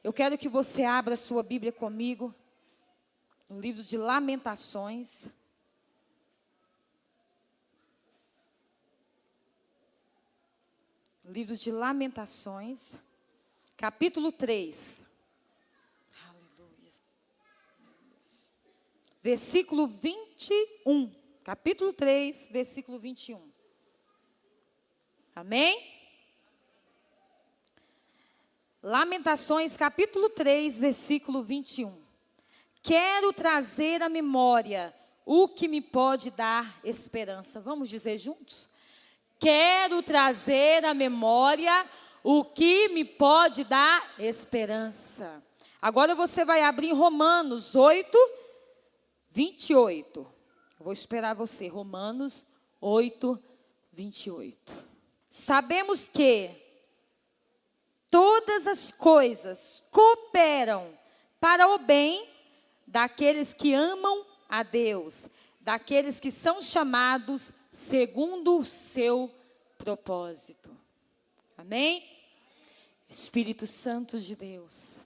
Eu quero que você abra a sua Bíblia comigo, no livro de Lamentações. Livro de Lamentações, capítulo 3. Aleluia. Versículo 21. Capítulo 3, versículo 21. Amém? Lamentações, capítulo 3, versículo 21. Quero trazer à memória o que me pode dar esperança. Vamos dizer juntos? Quero trazer à memória o que me pode dar esperança. Agora você vai abrir Romanos 8, 28. Eu vou esperar você. Romanos 8, 28. Sabemos que todas as coisas cooperam para o bem daqueles que amam a Deus, daqueles que são chamados segundo o seu propósito. Amém? Espírito Santo de Deus,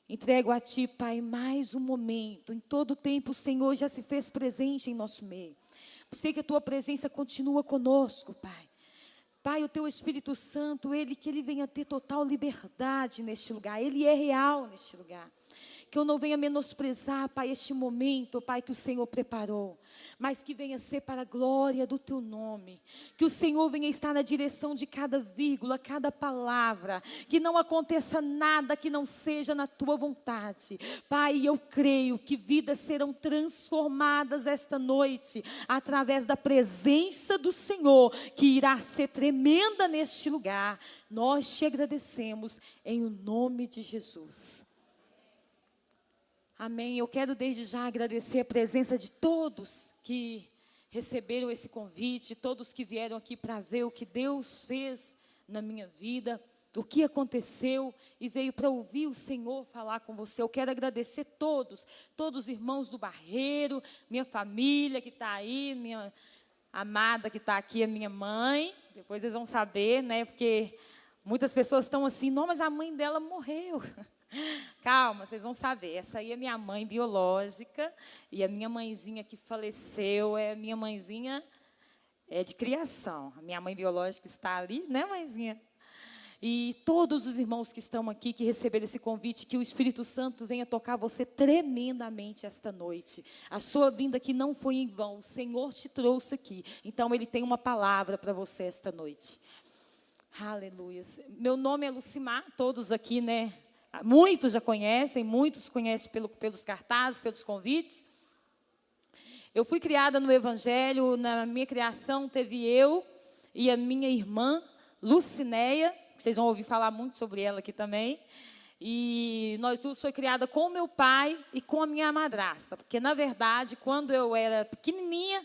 entrego a Ti, Pai, mais um momento. Em todo o tempo o Senhor já se fez presente em nosso meio. Sei que a Tua presença continua conosco, Pai. Pai, o Teu Espírito Santo, que Ele venha ter total liberdade neste lugar. Ele é real neste lugar. Que eu não venha menosprezar, Pai, este momento, Pai, que o Senhor preparou. Mas que venha ser para a glória do Teu nome. Que o Senhor venha estar na direção de cada vírgula, cada palavra. Que não aconteça nada que não seja na Tua vontade. Pai, eu creio que vidas serão transformadas esta noite. Através da presença do Senhor, que irá ser tremenda neste lugar. Nós Te agradecemos em o nome de Jesus. Amém. Eu quero desde já agradecer a presença de todos que receberam esse convite, todos que vieram aqui para ver o que Deus fez na minha vida, o que aconteceu e veio para ouvir o Senhor falar com você. Eu quero agradecer todos os irmãos do Barreiro, minha família que está aí, minha amada que está aqui, a minha mãe. Depois eles vão saber, né? Porque muitas pessoas estão assim, não, mas a mãe dela morreu. Calma, vocês vão saber. Essa aí é minha mãe biológica e a minha mãezinha que faleceu é minha mãezinha de criação. A minha mãe biológica está ali, né, mãezinha? E todos os irmãos que estão aqui, que receberam esse convite, que o Espírito Santo venha tocar você tremendamente esta noite. A sua vinda aqui não foi em vão, o Senhor te trouxe aqui. Então, Ele tem uma palavra para você esta noite. Aleluia. Meu nome é Lucimar, todos aqui, né? Muitos já conhecem, muitos conhecem pelos cartazes, pelos convites. Eu fui criada no Evangelho, na minha criação teve eu e a minha irmã, Lucinéia, que vocês vão ouvir falar muito sobre ela aqui também. E nós duas foi criada com o meu pai e com a minha madrasta, porque na verdade, quando eu era pequenininha,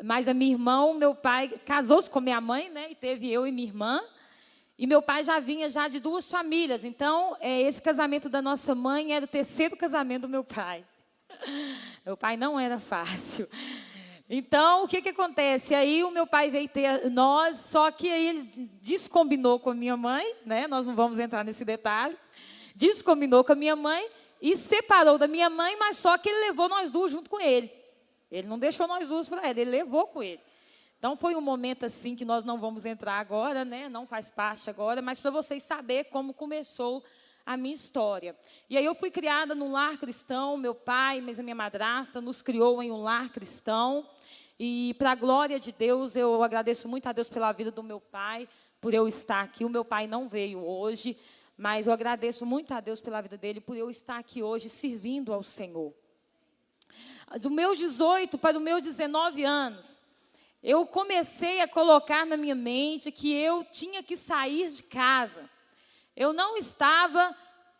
mas a minha irmã, meu pai casou-se com minha mãe, né, e teve eu e minha irmã. E meu pai já vinha de duas famílias. Então, esse casamento da nossa mãe era o terceiro casamento do meu pai. Meu pai não era fácil. Então, o que acontece? Aí o meu pai veio ter nós, só que aí ele descombinou com a minha mãe, né? Nós não vamos entrar nesse detalhe. Descombinou com a minha mãe e separou da minha mãe, mas só que ele levou nós duas junto com ele. Ele não deixou nós duas para ele levou com ele. Então, foi um momento assim que nós não vamos entrar agora, né? Não faz parte agora, mas para vocês saberem como começou a minha história. E aí eu fui criada num lar cristão, meu pai, mas a minha madrasta nos criou em um lar cristão. E para a glória de Deus, eu agradeço muito a Deus pela vida do meu pai, por eu estar aqui. O meu pai não veio hoje, mas eu agradeço muito a Deus pela vida dele, por eu estar aqui hoje servindo ao Senhor. Do meus 18 para os meus 19 anos, eu comecei a colocar na minha mente que eu tinha que sair de casa. Eu não estava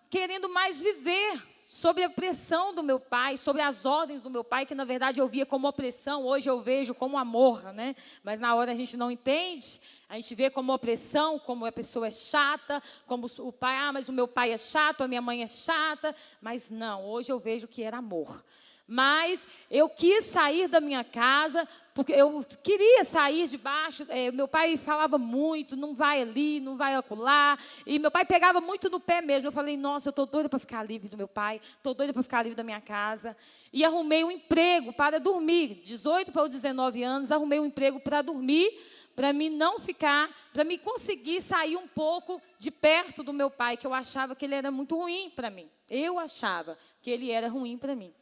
querendo mais viver sob a pressão do meu pai, sobre as ordens do meu pai, que na verdade eu via como opressão, hoje eu vejo como amor, né? Mas na hora a gente não entende, a gente vê como opressão, como a pessoa é chata, como o pai, mas o meu pai é chato, a minha mãe é chata, mas não, hoje eu vejo que era amor. Mas eu quis sair da minha casa, porque eu queria sair debaixo. Meu pai falava muito, não vai ali, não vai acolá. E meu pai pegava muito no pé mesmo. Eu falei, nossa, eu estou doida para ficar livre do meu pai, estou doida para ficar livre da minha casa. E arrumei um emprego para dormir. 18 para os 19 anos, arrumei um emprego para dormir, para mim não ficar, para mim conseguir sair um pouco de perto do meu pai, que eu achava que ele era muito ruim para mim. Eu achava que ele era ruim para mim.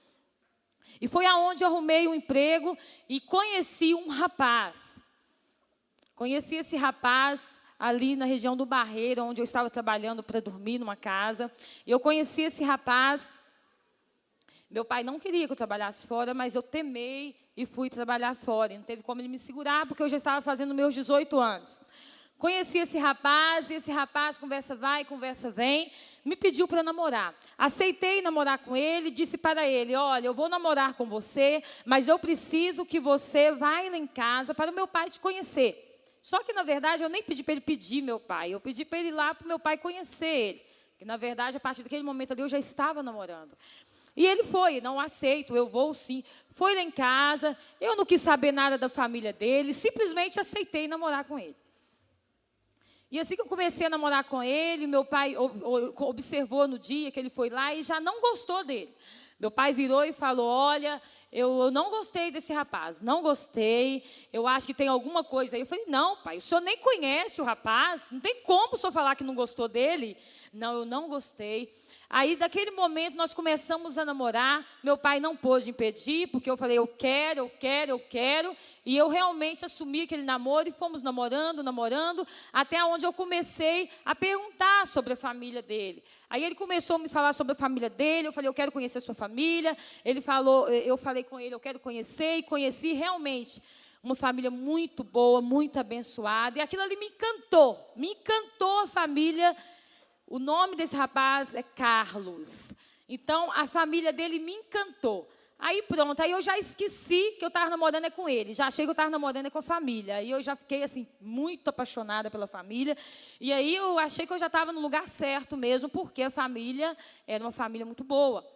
E foi aonde eu arrumei um emprego e conheci um rapaz. Conheci esse rapaz ali na região do Barreiro, onde eu estava trabalhando para dormir numa casa. Eu conheci esse rapaz. Meu pai não queria que eu trabalhasse fora, mas eu temei e fui trabalhar fora. Não teve como ele me segurar, porque eu já estava fazendo meus 18 anos. Conheci esse rapaz, e esse rapaz, conversa vai, conversa vem, me pediu para namorar. Aceitei namorar com ele, disse para ele, olha, eu vou namorar com você, mas eu preciso que você vá lá em casa para o meu pai te conhecer. Só que, na verdade, eu nem pedi para ele pedir meu pai, eu pedi para ele ir lá para o meu pai conhecer ele. Que, na verdade, a partir daquele momento ali, eu já estava namorando. E ele foi, não aceito, eu vou sim. Foi lá em casa, eu não quis saber nada da família dele, simplesmente aceitei namorar com ele. E assim que eu comecei a namorar com ele, meu pai observou no dia que ele foi lá e já não gostou dele. Meu pai virou e falou, olha, eu não gostei desse rapaz, não gostei, eu acho que tem alguma coisa aí. Eu falei, não, pai, o senhor nem conhece o rapaz, não tem como o senhor falar que não gostou dele. Não, eu não gostei. Aí, daquele momento, nós começamos a namorar. Meu pai não pôde impedir, porque eu falei, eu quero, eu quero, eu quero. E eu realmente assumi aquele namoro e fomos namorando, namorando, até onde eu comecei a perguntar sobre a família dele. Aí ele começou a me falar sobre a família dele, eu falei, eu quero conhecer a sua família. Ele falou, eu falei com ele, eu quero conhecer, e conheci realmente uma família muito boa, muito abençoada. E aquilo ali me encantou a família. O nome desse rapaz é Carlos. Então, a família dele me encantou. Aí, pronto. Aí, eu já esqueci que eu estava namorando com ele. Já achei que eu estava namorando com a família. Aí, eu já fiquei, assim, muito apaixonada pela família. E aí, eu achei que eu já estava no lugar certo mesmo, porque a família era uma família muito boa.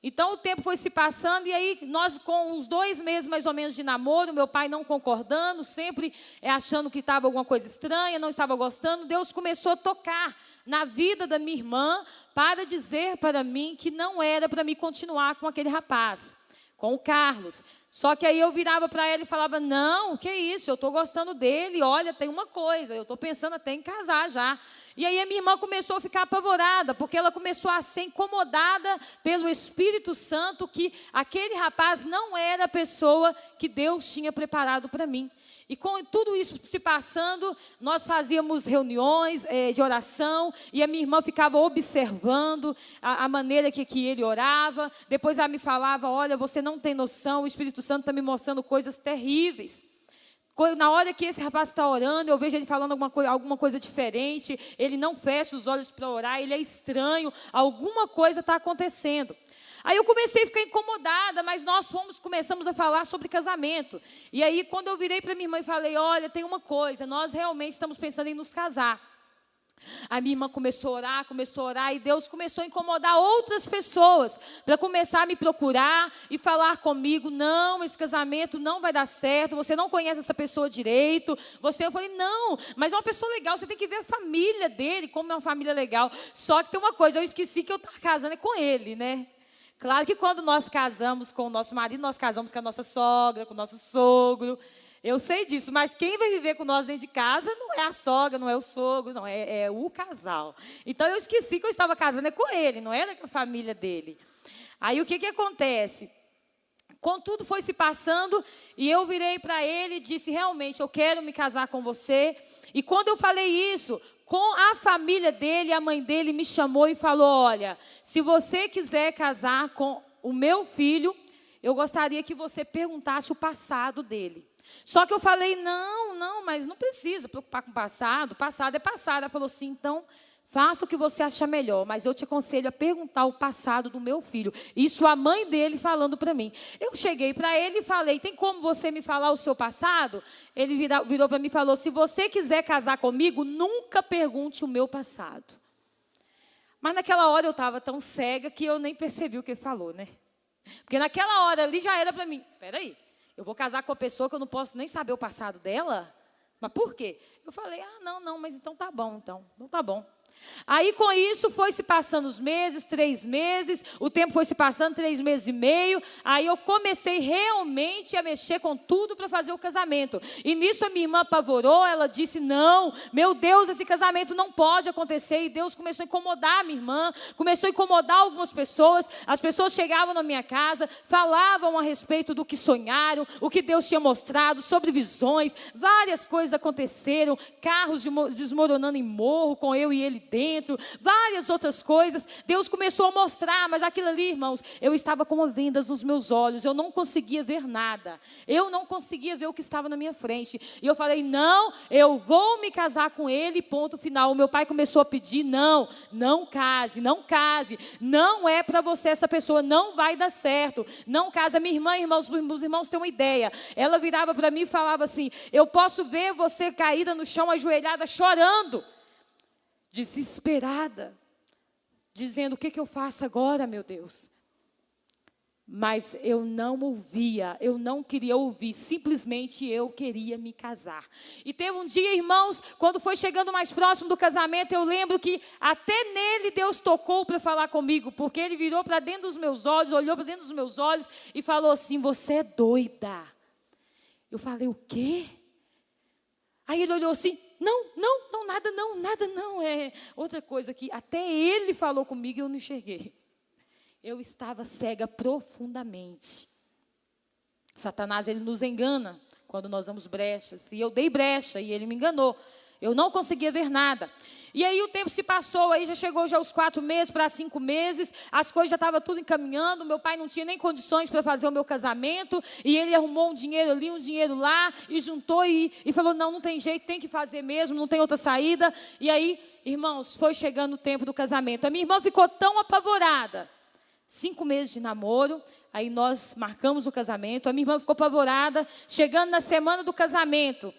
Então, o tempo foi se passando, e aí, nós, com uns 2 meses, mais ou menos, de namoro, meu pai não concordando, sempre achando que estava alguma coisa estranha, não estava gostando, Deus começou a tocar na vida da minha irmã, para dizer para mim que não era para mim continuar com aquele rapaz, com o Carlos. Só que aí eu virava para ela e falava, não, que isso, eu estou gostando dele, olha, tem uma coisa, eu estou pensando até em casar já. E aí a minha irmã começou a ficar apavorada, porque ela começou a ser incomodada pelo Espírito Santo, que aquele rapaz não era a pessoa que Deus tinha preparado para mim. E com tudo isso se passando, nós fazíamos reuniões de oração, e a minha irmã ficava observando a maneira que ele orava. Depois ela me falava, olha, você não tem noção, o Espírito Santo está me mostrando coisas terríveis. Na hora que esse rapaz está orando, eu vejo ele falando alguma coisa diferente, ele não fecha os olhos para orar, ele é estranho, alguma coisa está acontecendo. Aí eu comecei a ficar incomodada, mas nós começamos a falar sobre casamento. E aí, quando eu virei para minha irmã e falei, olha, tem uma coisa, nós realmente estamos pensando em nos casar. A minha irmã começou a orar, e Deus começou a incomodar outras pessoas para começar a me procurar e falar comigo, não, esse casamento não vai dar certo, você não conhece essa pessoa direito. Eu falei, não, mas é uma pessoa legal, você tem que ver a família dele, como é uma família legal. Só que tem uma coisa, eu esqueci que eu estava casando com ele, né? Claro que quando nós casamos com o nosso marido, nós casamos com a nossa sogra, com o nosso sogro. Eu sei disso, mas quem vai viver com nós dentro de casa não é a sogra, não é o sogro, não, é o casal. Então, eu esqueci que eu estava casando com ele, não era com a família dele. Aí, o que acontece? Contudo, foi se passando, e eu virei para ele e disse, realmente, eu quero me casar com você. E quando eu falei isso, com a família dele, a mãe dele me chamou e falou, olha, se você quiser casar com o meu filho, eu gostaria que você perguntasse o passado dele. Só que eu falei, não, mas não precisa preocupar com o passado é passado. Ela falou assim, então, faça o que você achar melhor, mas eu te aconselho a perguntar o passado do meu filho. Isso a mãe dele falando para mim. Eu cheguei para ele e falei, tem como você me falar o seu passado? Ele virou para mim e falou, se você quiser casar comigo, nunca pergunte o meu passado. Mas naquela hora eu estava tão cega que eu nem percebi o que ele falou, né? Porque naquela hora ali já era para mim, peraí, eu vou casar com uma pessoa que eu não posso nem saber o passado dela? Mas por quê? Eu falei, não, mas então tá bom, então tá bom. Aí, com isso, foi se passando os meses, 3 meses, o tempo foi se passando, 3 meses e meio, aí eu comecei realmente a mexer com tudo para fazer o casamento. E nisso a minha irmã apavorou, ela disse, não, meu Deus, esse casamento não pode acontecer. E Deus começou a incomodar a minha irmã, começou a incomodar algumas pessoas. As pessoas chegavam na minha casa, falavam a respeito do que sonharam, o que Deus tinha mostrado, sobre visões, várias coisas aconteceram, carros desmoronando em morro, com eu e ele dentro, várias outras coisas. Deus começou a mostrar, mas aquilo ali, irmãos, eu estava com vendas nos meus olhos, eu não conseguia ver nada, eu não conseguia ver o que estava na minha frente, e eu falei, não, eu vou me casar com ele, ponto final. O meu pai começou a pedir, não case, não é para você essa pessoa, não vai dar certo, não casa. Minha irmã, os irmãos têm uma ideia, ela virava para mim e falava assim, eu posso ver você caída no chão, ajoelhada, chorando, desesperada, dizendo, o que eu faço agora, meu Deus? Mas eu não ouvia, eu não queria ouvir, simplesmente eu queria me casar. E teve um dia, irmãos, quando foi chegando mais próximo do casamento, eu lembro que até nele Deus tocou para falar comigo, porque ele virou para dentro dos meus olhos, olhou para dentro dos meus olhos e falou assim, você é doida. Eu falei, o quê? Aí ele olhou assim, nada não, é outra coisa que até ele falou comigo e eu não enxerguei. Eu estava cega profundamente. Satanás, ele nos engana quando nós damos brechas, e eu dei brecha e ele me enganou. Eu não conseguia ver nada. E aí o tempo se passou, aí já chegou os 4 meses para 5 meses, as coisas já estavam tudo encaminhando, meu pai não tinha nem condições para fazer o meu casamento, e ele arrumou um dinheiro ali, um dinheiro lá, e juntou e falou, não tem jeito, tem que fazer mesmo, não tem outra saída. E aí, irmãos, foi chegando o tempo do casamento. A minha irmã ficou tão apavorada, 5 meses de namoro, aí nós marcamos o casamento, a minha irmã ficou apavorada, chegando na semana do casamento.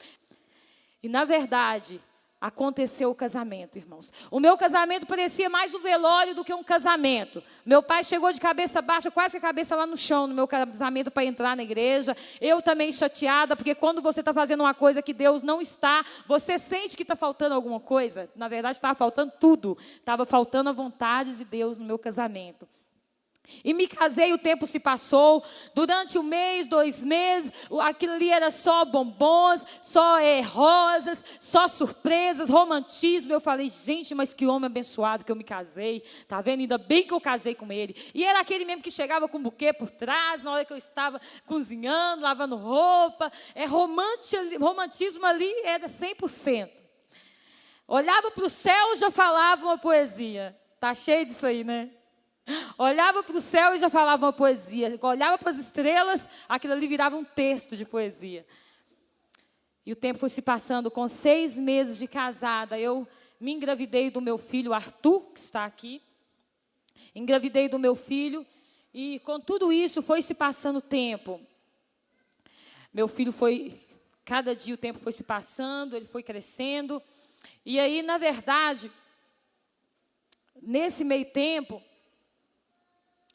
E, na verdade, aconteceu o casamento, irmãos. O meu casamento parecia mais um velório do que um casamento. Meu pai chegou de cabeça baixa, quase que a cabeça lá no chão, no meu casamento, para entrar na igreja. Eu também chateada, porque quando você está fazendo uma coisa que Deus não está, você sente que está faltando alguma coisa. Na verdade, estava faltando tudo. Estava faltando a vontade de Deus no meu casamento. E me casei, o tempo se passou, durante 1 mês, 2 meses, aquilo ali era só bombons, só rosas, só surpresas, romantismo. Eu falei, gente, mas que homem abençoado que eu me casei, tá vendo? Ainda bem que eu casei com ele. E era aquele mesmo que chegava com um buquê por trás, na hora que eu estava cozinhando, lavando roupa. Romantismo ali era 100%. Olhava para o céu e já falava uma poesia. Tá cheio disso aí, né? Olhava para o céu e já falava uma poesia. Olhava para as estrelas, aquilo ali virava um texto de poesia. E o tempo foi se passando. Com 6 meses de casada, eu me engravidei do meu filho Arthur, que está aqui. Engravidei do meu filho. E com tudo isso foi se passando o tempo. Meu filho foi, cada dia o tempo foi se passando, ele foi crescendo. E aí, na verdade, nesse meio tempo,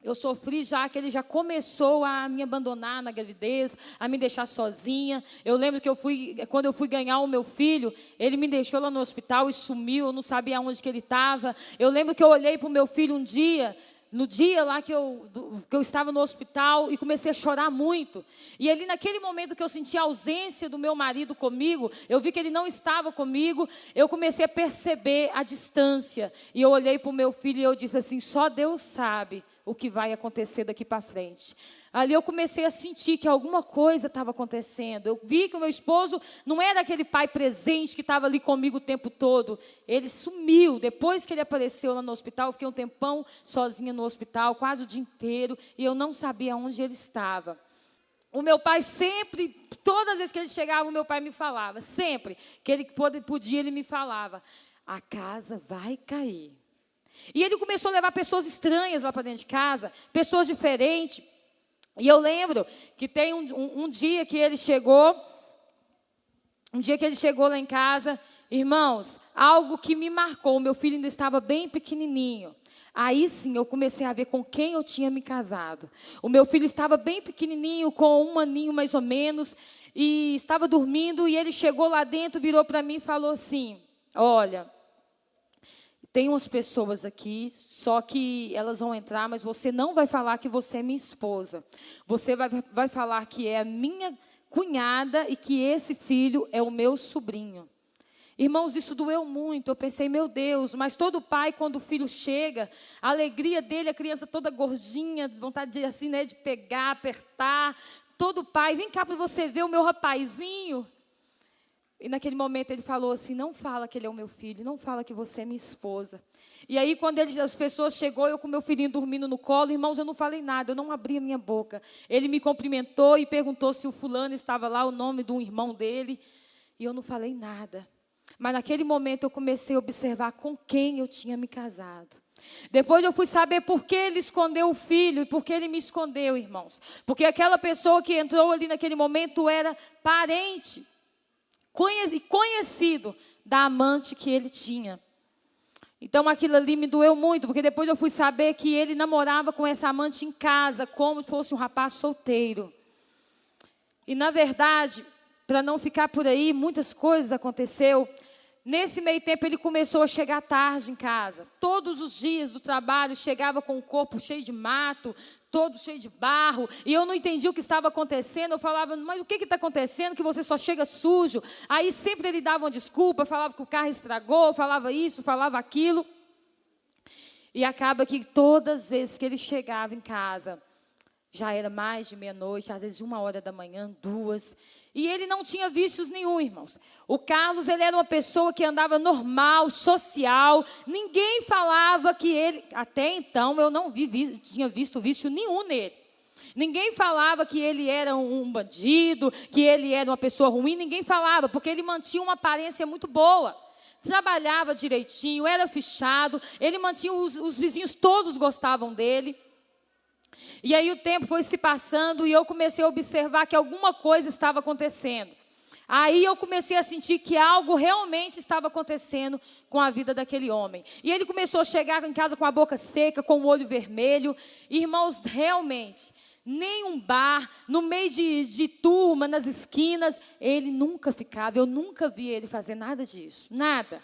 eu sofri já que ele já começou a me abandonar na gravidez, a me deixar sozinha. Eu lembro que quando eu fui ganhar o meu filho, ele me deixou lá no hospital e sumiu, eu não sabia onde que ele estava. Eu lembro que eu olhei para o meu filho um dia, no dia lá que eu estava no hospital, e comecei a chorar muito. E ali naquele momento que eu senti a ausência do meu marido comigo, eu vi que ele não estava comigo, eu comecei a perceber a distância. E eu olhei para o meu filho e eu disse assim, só Deus sabe o que vai acontecer daqui para frente. Ali eu comecei a sentir que alguma coisa estava acontecendo. Eu vi que o meu esposo não era aquele pai presente que estava ali comigo o tempo todo. Ele sumiu. Depois que ele apareceu lá no hospital, eu fiquei um tempão sozinha no hospital, quase o dia inteiro, e eu não sabia onde ele estava. O meu pai sempre, todas as vezes que ele chegava, o meu pai me falava, sempre que ele podia, ele me falava, a casa vai cair. E ele começou a levar pessoas estranhas lá para dentro de casa, pessoas diferentes. E eu lembro que tem um dia que ele chegou, lá em casa, irmãos, algo que me marcou. O meu filho ainda estava bem pequenininho. Aí sim eu comecei a ver com quem eu tinha me casado. O meu filho estava bem pequenininho, com 1 aninho mais ou menos, e estava dormindo, e ele chegou lá dentro, virou para mim e falou assim: olha, tem umas pessoas aqui, só que elas vão entrar, mas você não vai falar que você é minha esposa. Você vai falar que é a minha cunhada e que esse filho é o meu sobrinho. Irmãos, isso doeu muito. Eu pensei, meu Deus, mas todo pai, quando o filho chega, a alegria dele, a criança toda gordinha, vontade de, assim, né, de pegar, apertar. Todo pai, vem cá para você ver o meu rapazinho. E naquele momento ele falou assim: não fala que ele é o meu filho, não fala que você é minha esposa. E aí quando as pessoas chegou, eu com meu filhinho dormindo no colo, irmãos, eu não falei nada, eu não abri a minha boca. Ele me cumprimentou e perguntou se o fulano estava lá, o nome de um irmão dele. E eu não falei nada. Mas naquele momento eu comecei a observar com quem eu tinha me casado. Depois eu fui saber por que ele escondeu o filho e por que ele me escondeu, irmãos. Porque aquela pessoa que entrou ali naquele momento era parente, conhecido da amante que ele tinha. Então aquilo ali me doeu muito, porque depois eu fui saber que ele namorava com essa amante em casa, como se fosse um rapaz solteiro. E na verdade, para não ficar por aí, muitas coisas aconteceu. Nesse meio tempo ele começou a chegar tarde em casa. Todos os dias do trabalho chegava com o corpo cheio de mato, todo cheio de barro. E eu não entendi o que estava acontecendo. Eu falava, mas o que está acontecendo que você só chega sujo? Aí sempre ele dava uma desculpa, falava que o carro estragou, falava isso, falava aquilo. E acaba que todas as vezes que ele chegava em casa, já era mais de meia-noite, às vezes 1h da manhã, 2h. E ele não tinha vícios nenhum, irmãos. O Carlos, ele era uma pessoa que andava normal, social. Ninguém falava que ele... Até então, eu não tinha visto vício nenhum nele. Ninguém falava que ele era um bandido, que ele era uma pessoa ruim. Ninguém falava, porque ele mantinha uma aparência muito boa. Trabalhava direitinho, era fichado. Ele mantinha... Os vizinhos todos gostavam dele. E aí o tempo foi se passando e eu comecei a observar que alguma coisa estava acontecendo. Aí eu comecei a sentir que algo realmente estava acontecendo com a vida daquele homem. E ele começou a chegar em casa com a boca seca, com o olho vermelho. Irmãos, realmente, nem um bar, no meio de turma, nas esquinas, ele nunca ficava. Eu nunca vi ele fazer nada disso, nada.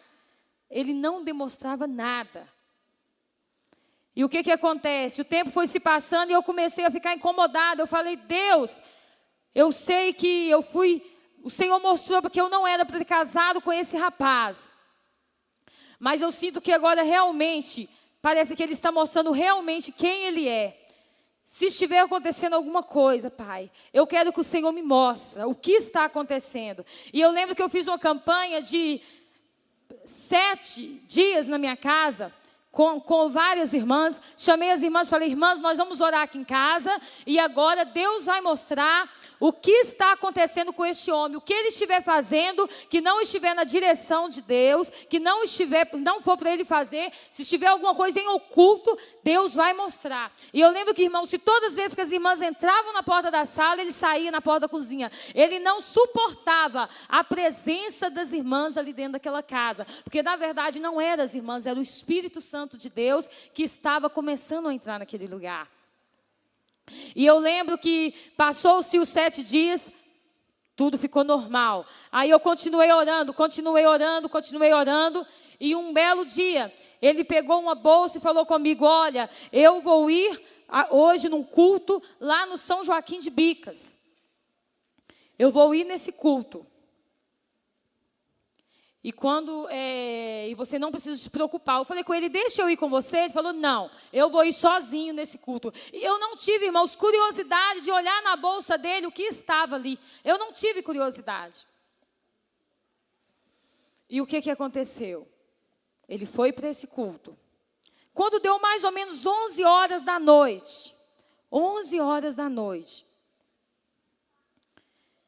Ele não demonstrava nada. E o que acontece? O tempo foi se passando e eu comecei a ficar incomodada. Eu falei, Deus, eu sei que o Senhor mostrou porque eu não era para ter casado com esse rapaz. Mas eu sinto que agora realmente, parece que Ele está mostrando realmente quem Ele é. Se estiver acontecendo alguma coisa, Pai, eu quero que o Senhor me mostre o que está acontecendo. E eu lembro que eu fiz uma campanha de 7 dias na minha casa, com várias irmãs, chamei as irmãs e falei, irmãs, nós vamos orar aqui em casa, e agora Deus vai mostrar o que está acontecendo com este homem, o que ele estiver fazendo, que não estiver na direção de Deus, que não for para ele fazer, se estiver alguma coisa em oculto, Deus vai mostrar. E eu lembro que, irmãos, se todas as vezes que as irmãs entravam na porta da sala, ele saía na porta da cozinha, ele não suportava a presença das irmãs ali dentro daquela casa, porque na verdade não eram as irmãs, era o Espírito Santo de Deus que estava começando a entrar naquele lugar. E eu lembro que passou-se os 7 dias, tudo ficou normal. Aí eu continuei orando, e um belo dia, ele pegou uma bolsa e falou comigo, olha, eu vou ir hoje num culto lá no São Joaquim de Bicas. Eu vou ir nesse culto. E você não precisa se preocupar. Eu falei com ele, deixa eu ir com você. Ele falou, não, eu vou ir sozinho nesse culto. E eu não tive, irmãos, curiosidade de olhar na bolsa dele o que estava ali. Eu não tive curiosidade. E o que aconteceu? Ele foi para esse culto. Quando deu mais ou menos 11h da noite, 11h da noite,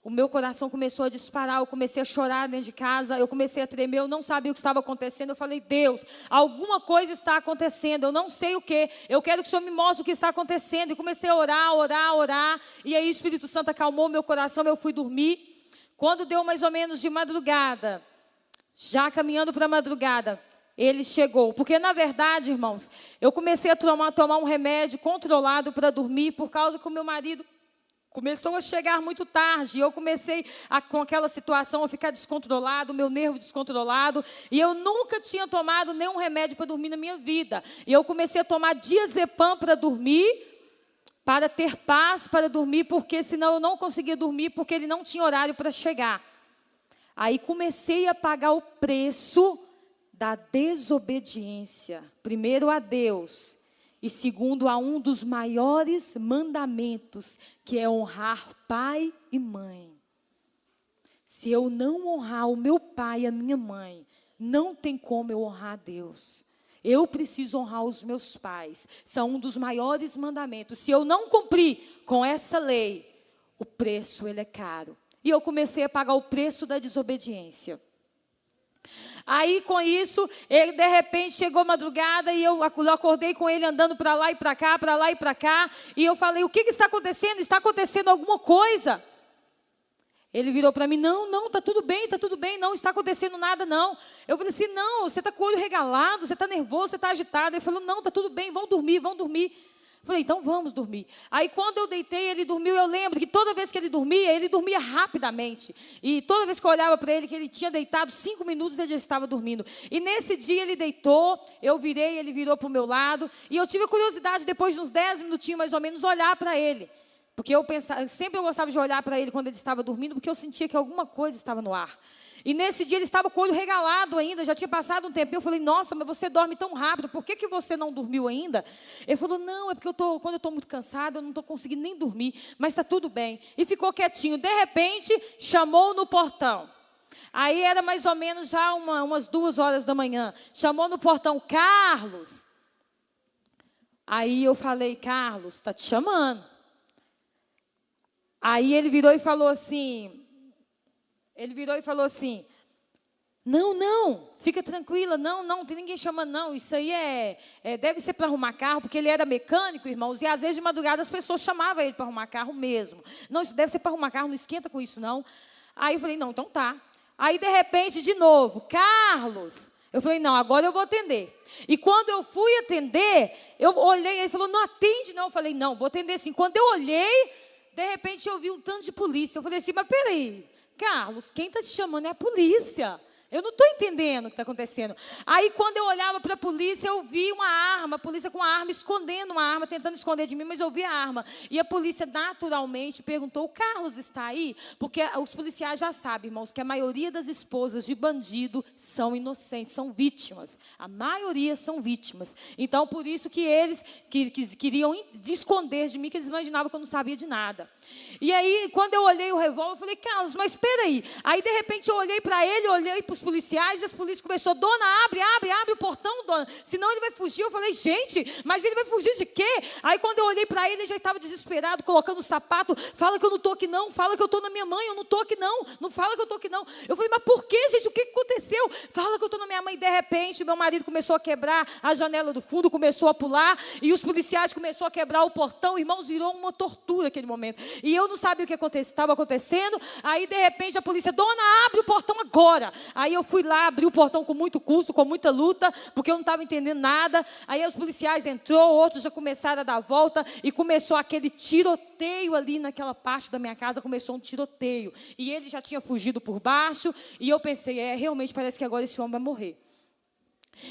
o meu coração começou a disparar, eu comecei a chorar dentro de casa, eu comecei a tremer, eu não sabia o que estava acontecendo. Eu falei, Deus, alguma coisa está acontecendo, eu não sei o que, eu quero que o Senhor me mostre o que está acontecendo. E comecei a orar, e aí o Espírito Santo acalmou o meu coração, eu fui dormir. Quando deu mais ou menos de madrugada, já caminhando para a madrugada, ele chegou. Porque, na verdade, irmãos, eu comecei a tomar um remédio controlado para dormir, por causa que o meu marido começou a chegar muito tarde. E eu comecei, com aquela situação, a ficar descontrolado, meu nervo descontrolado. E eu nunca tinha tomado nenhum remédio para dormir na minha vida. E eu comecei a tomar diazepam para dormir, para ter paz para dormir, porque senão eu não conseguia dormir, porque ele não tinha horário para chegar. Aí comecei a pagar o preço da desobediência. Primeiro a Deus. E segundo, a um dos maiores mandamentos, que é honrar pai e mãe. Se eu não honrar o meu pai e a minha mãe, não tem como eu honrar a Deus. Eu preciso honrar os meus pais. São um dos maiores mandamentos. Se eu não cumprir com essa lei, o preço ele é caro. E eu comecei a pagar o preço da desobediência. Aí, com isso, ele, de repente, chegou madrugada e eu acordei com ele andando para lá e para cá, para lá e para cá. E eu falei, o que está acontecendo? Está acontecendo alguma coisa? Ele virou para mim, não, está tudo bem, não está acontecendo nada, não. Eu falei assim, não, você está com o olho regalado, você está nervoso, você está agitado. Ele falou, não, está tudo bem, vão dormir. Eu falei, então vamos dormir. Aí quando eu deitei, ele dormiu. Eu lembro que toda vez que ele dormia rapidamente. E toda vez que eu olhava para ele, que ele tinha deitado 5 minutos, ele já estava dormindo. E nesse dia ele deitou, eu virei, ele virou para o meu lado. E eu tive a curiosidade, depois de uns 10 minutinhos mais ou menos, olhar para ele. Porque sempre eu gostava de olhar para ele quando ele estava dormindo, porque eu sentia que alguma coisa estava no ar. E nesse dia ele estava com o olho regalado ainda, já tinha passado um tempinho. Eu falei, nossa, mas você dorme tão rápido, por que você não dormiu ainda? Ele falou, não, é porque quando eu estou muito cansado, eu não estou conseguindo nem dormir, mas está tudo bem. E ficou quietinho. De repente, chamou no portão. Aí era mais ou menos já umas 2 horas da manhã. Chamou no portão, Carlos. Aí eu falei, Carlos, está te chamando. Aí ele virou e falou assim, não, fica tranquila, não tem ninguém chamando, não. Isso aí deve ser para arrumar carro, porque ele era mecânico, irmãos, e às vezes de madrugada as pessoas chamavam ele para arrumar carro mesmo. Não, isso deve ser para arrumar carro, não esquenta com isso, não. Aí eu falei, não, então tá. Aí, de repente, de novo, Carlos. Eu falei, não, agora eu vou atender. E quando eu fui atender, eu olhei, ele falou, não atende não. Eu falei, não, vou atender sim. Quando eu olhei, de repente eu vi um tanto de polícia. Eu falei assim, mas peraí, Carlos, quem está te chamando é a polícia. Eu não estou entendendo o que está acontecendo. Aí, quando eu olhava para a polícia, eu vi uma arma, a polícia com uma arma, escondendo uma arma, tentando esconder de mim, mas eu vi a arma. E a polícia, naturalmente, perguntou, o Carlos está aí? Porque os policiais já sabem, irmãos, que a maioria das esposas de bandido são inocentes, são vítimas. A maioria são vítimas. Então, por isso que eles queriam esconder de mim, que eles imaginavam que eu não sabia de nada. E aí, quando eu olhei o revólver, eu falei, Carlos, mas espera aí. Aí, de repente, eu olhei para ele, olhei para os policiais, e as polícias começaram, dona, abre o portão, dona, senão ele vai fugir. Eu falei, gente, mas ele vai fugir de quê? Aí, quando eu olhei para ele já estava desesperado, colocando o sapato, fala que eu não estou aqui não, fala que eu estou na minha mãe, eu não estou aqui não fala que eu estou aqui não. Eu falei, mas por quê, gente, o que aconteceu? Fala que eu estou na minha mãe. E de repente, meu marido começou a quebrar a janela do fundo, começou a pular, e os policiais começaram a quebrar o portão. Irmãos, virou uma tortura aquele momento. E eu não sabia o que estava acontecendo. Aí, de repente, a polícia, dona, abre o portão agora. Aí eu fui lá, abri o portão com muito custo, com muita luta, porque eu não estava entendendo nada. Aí os policiais entrou, outros já começaram a dar a volta, e começou aquele tiroteio ali naquela parte da minha casa, começou um tiroteio. E ele já tinha fugido por baixo, e eu pensei, realmente parece que agora esse homem vai morrer.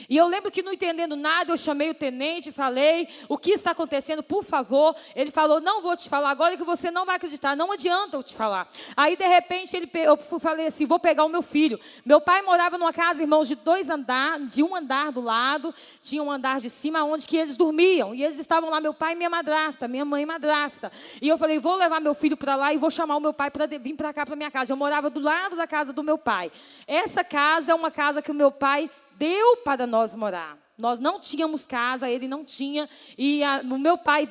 E eu lembro que, não entendendo nada, eu chamei o tenente e falei, o que está acontecendo, por favor. Ele falou, não vou te falar agora, que você não vai acreditar, não adianta eu te falar. Aí, de repente, eu falei assim, vou pegar o meu filho. Meu pai morava numa casa, irmãos, de um andar do lado, tinha um andar de cima, onde que eles dormiam. E eles estavam lá, meu pai e minha madrasta, minha mãe e madrasta. E eu falei, vou levar meu filho para lá e vou chamar o meu pai para vir para cá, para minha casa. Eu morava do lado da casa do meu pai. Essa casa é uma casa que o meu pai deu para nós morar. Nós não tínhamos casa, ele não tinha, e o meu pai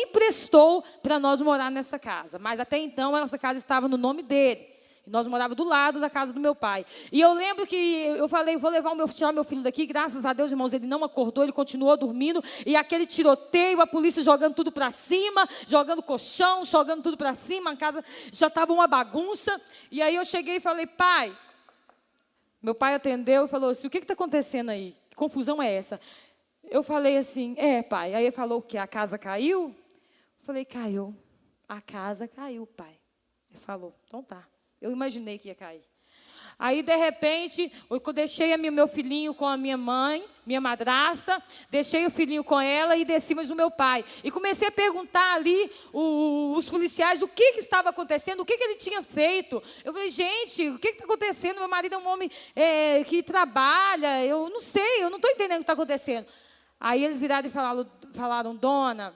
emprestou para nós morar nessa casa. Mas até então, essa casa estava no nome dele. E nós morávamos do lado da casa do meu pai. E eu lembro que eu falei, vou tirar meu filho daqui. Graças a Deus, irmãos, ele não acordou, ele continuou dormindo. E aquele tiroteio, a polícia jogando tudo para cima, jogando colchão, jogando tudo para cima. A casa já estava uma bagunça. E aí eu cheguei e falei, pai... Meu pai atendeu e falou assim, o que está acontecendo aí? confusão é essa? Eu falei assim, pai. Aí ele falou o quê? A casa caiu? Eu falei, caiu. A casa caiu, pai. Ele falou, então tá. Eu imaginei que ia cair. Aí, de repente, eu deixei meu filhinho com a minha mãe, minha madrasta, deixei o filhinho com ela e desci mais o meu pai. E comecei a perguntar ali os policiais o que estava acontecendo, o que ele tinha feito. Eu falei, gente, o que está acontecendo? Meu marido é um homem que trabalha, eu não sei, eu não estou entendendo o que está acontecendo. Aí eles viraram e falaram, dona,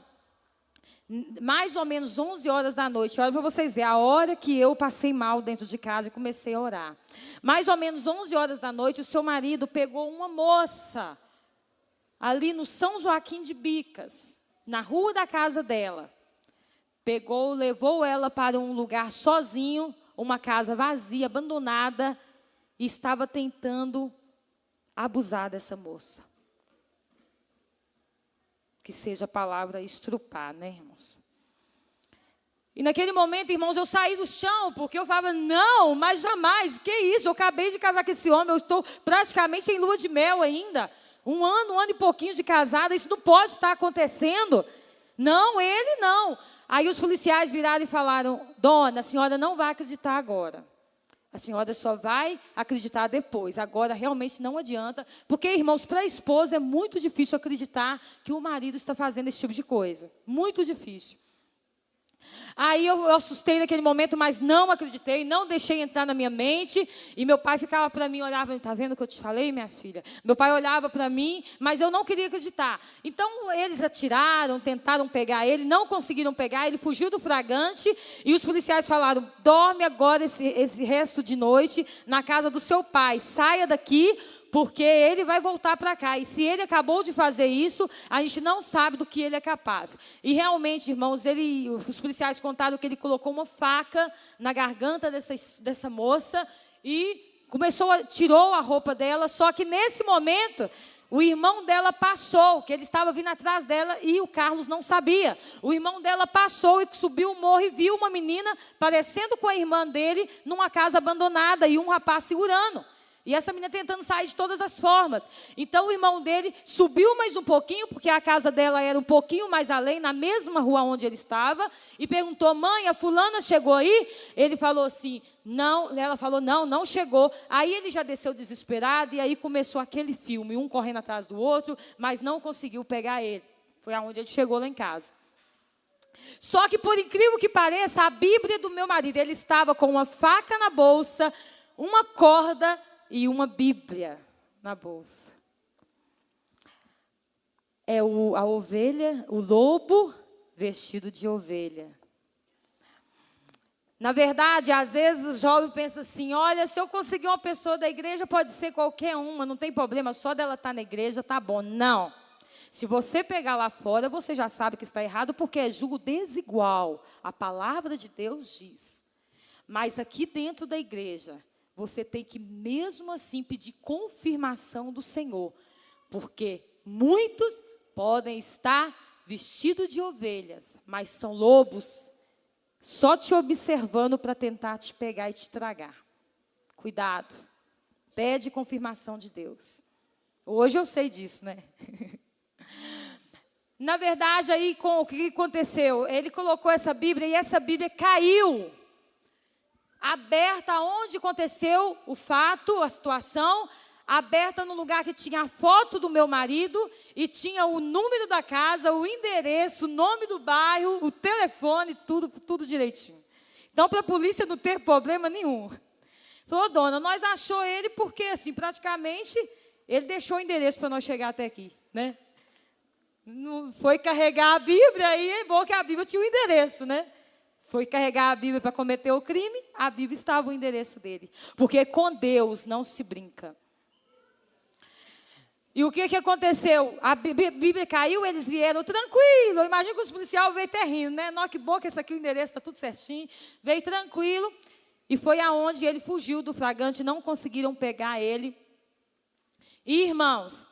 mais ou menos 11 horas da noite, olha para vocês verem, a hora que eu passei mal dentro de casa e comecei a orar. Mais ou menos 11 horas da noite, o seu marido pegou uma moça, ali no São Joaquim de Bicas, na rua da casa dela. Pegou, levou ela para um lugar sozinho, uma casa vazia, abandonada, e estava tentando abusar dessa moça. Que seja a palavra estrupar, né, irmãos? E naquele momento, irmãos, eu saí do chão, porque eu falava, não, mas jamais, que isso? Eu acabei de casar com esse homem, eu estou praticamente em lua de mel ainda. Um ano e pouquinho de casada, isso não pode estar acontecendo. Não, ele não. Aí os policiais viraram e falaram, dona, a senhora não vai acreditar agora. A senhora só vai acreditar depois. Agora, realmente não adianta. Porque, irmãos, para a esposa é muito difícil acreditar que o marido está fazendo esse tipo de coisa. Muito difícil. Aí eu assustei naquele momento, mas não acreditei, não deixei entrar na minha mente. E meu pai ficava para mim, olhava para mim, está vendo o que eu te falei, minha filha? Meu pai olhava para mim, mas eu não queria acreditar. Então, eles atiraram, tentaram pegar ele, não conseguiram pegar, ele fugiu do flagrante. E os policiais falaram, dorme agora esse resto de noite na casa do seu pai, saia daqui, porque ele vai voltar para cá. E se ele acabou de fazer isso, a gente não sabe do que ele é capaz. E realmente, irmãos, os policiais contaram que ele colocou uma faca na garganta dessa moça e tirou a roupa dela. Só que nesse momento, o irmão dela passou, que ele estava vindo atrás dela e o Carlos não sabia. O irmão dela passou e subiu o morro e viu uma menina parecendo com a irmã dele numa casa abandonada e um rapaz segurando. E essa menina tentando sair de todas as formas. Então o irmão dele subiu mais um pouquinho, porque a casa dela era um pouquinho mais além, na mesma rua onde ele estava, e perguntou, mãe, a fulana chegou aí? Ele falou assim, não. Ela falou, não chegou. Aí ele já desceu desesperado, e aí começou aquele filme, um correndo atrás do outro, mas não conseguiu pegar ele. Foi aonde ele chegou lá em casa. Só que, por incrível que pareça, a Bíblia do meu marido, ele estava com uma faca na bolsa, uma corda e uma Bíblia na bolsa. É a ovelha, o lobo vestido de ovelha. Na verdade, às vezes o jovem pensa assim, olha, se eu conseguir uma pessoa da igreja, pode ser qualquer uma, não tem problema, só dela estar na igreja, tá bom. Não. Se você pegar lá fora, você já sabe que está errado, porque é julgo desigual. A palavra de Deus diz. Mas aqui dentro da igreja, você tem que, mesmo assim, pedir confirmação do Senhor. Porque muitos podem estar vestidos de ovelhas, mas são lobos, só te observando para tentar te pegar e te tragar. Cuidado. Pede confirmação de Deus. Hoje eu sei disso, né? Na verdade, aí, o que aconteceu? Ele colocou essa Bíblia e essa Bíblia caiu. Aberta onde aconteceu o fato, a situação, aberta no lugar que tinha a foto do meu marido e tinha o número da casa, o endereço, o nome do bairro, o telefone, tudo direitinho. Então, para a polícia não ter problema nenhum. Falou, dona, nós achou ele porque, assim, praticamente, ele deixou o endereço para nós chegar até aqui, né? Não foi carregar a Bíblia, e é bom que a Bíblia tinha o endereço, né? Foi carregar a Bíblia para cometer o crime, a Bíblia estava o endereço dele. Porque com Deus não se brinca. E o que aconteceu? A Bíblia caiu, eles vieram tranquilo. Imagina que os policiais veio até rindo, né? Não, que bom que esse aqui o endereço está tudo certinho. Veio tranquilo. E foi aonde ele fugiu do flagrante, não conseguiram pegar ele. E, irmãos,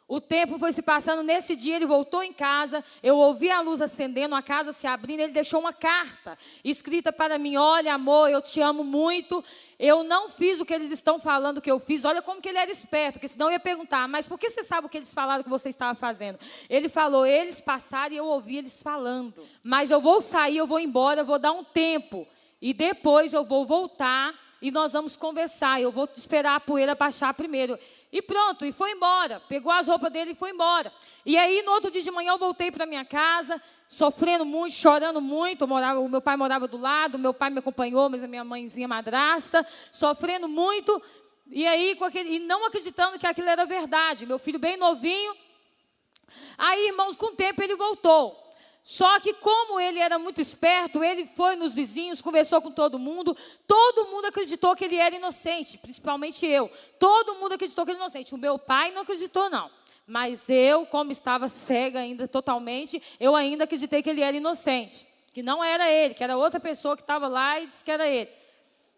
O tempo foi se passando. Nesse dia ele voltou em casa, eu ouvi a luz acendendo, a casa se abrindo, ele deixou uma carta escrita para mim: olha, amor, eu te amo muito, eu não fiz o que eles estão falando que eu fiz. Olha como que ele era esperto, porque senão eu ia perguntar: mas por que você sabe o que eles falaram que você estava fazendo? Ele falou: eles passaram e eu ouvi eles falando, mas eu vou sair, eu vou embora, eu vou dar um tempo, e depois eu vou voltar e nós vamos conversar, eu vou esperar a poeira baixar primeiro. E pronto, e foi embora. Pegou as roupas dele e foi embora. E aí, no outro dia de manhã, eu voltei para minha casa, sofrendo muito, chorando muito. O meu pai morava do lado, meu pai me acompanhou, mas a minha mãezinha madrasta, sofrendo muito. E aí, e não acreditando que aquilo era verdade. Meu filho bem novinho. Aí, irmãos, com o tempo ele voltou. Só que como ele era muito esperto, ele foi nos vizinhos, conversou com todo mundo acreditou que ele era inocente, principalmente eu. Todo mundo acreditou que ele era inocente. O meu pai não acreditou, não. Mas eu, como estava cega ainda totalmente, eu ainda acreditei que ele era inocente. Que não era ele, que era outra pessoa que estava lá e disse que era ele.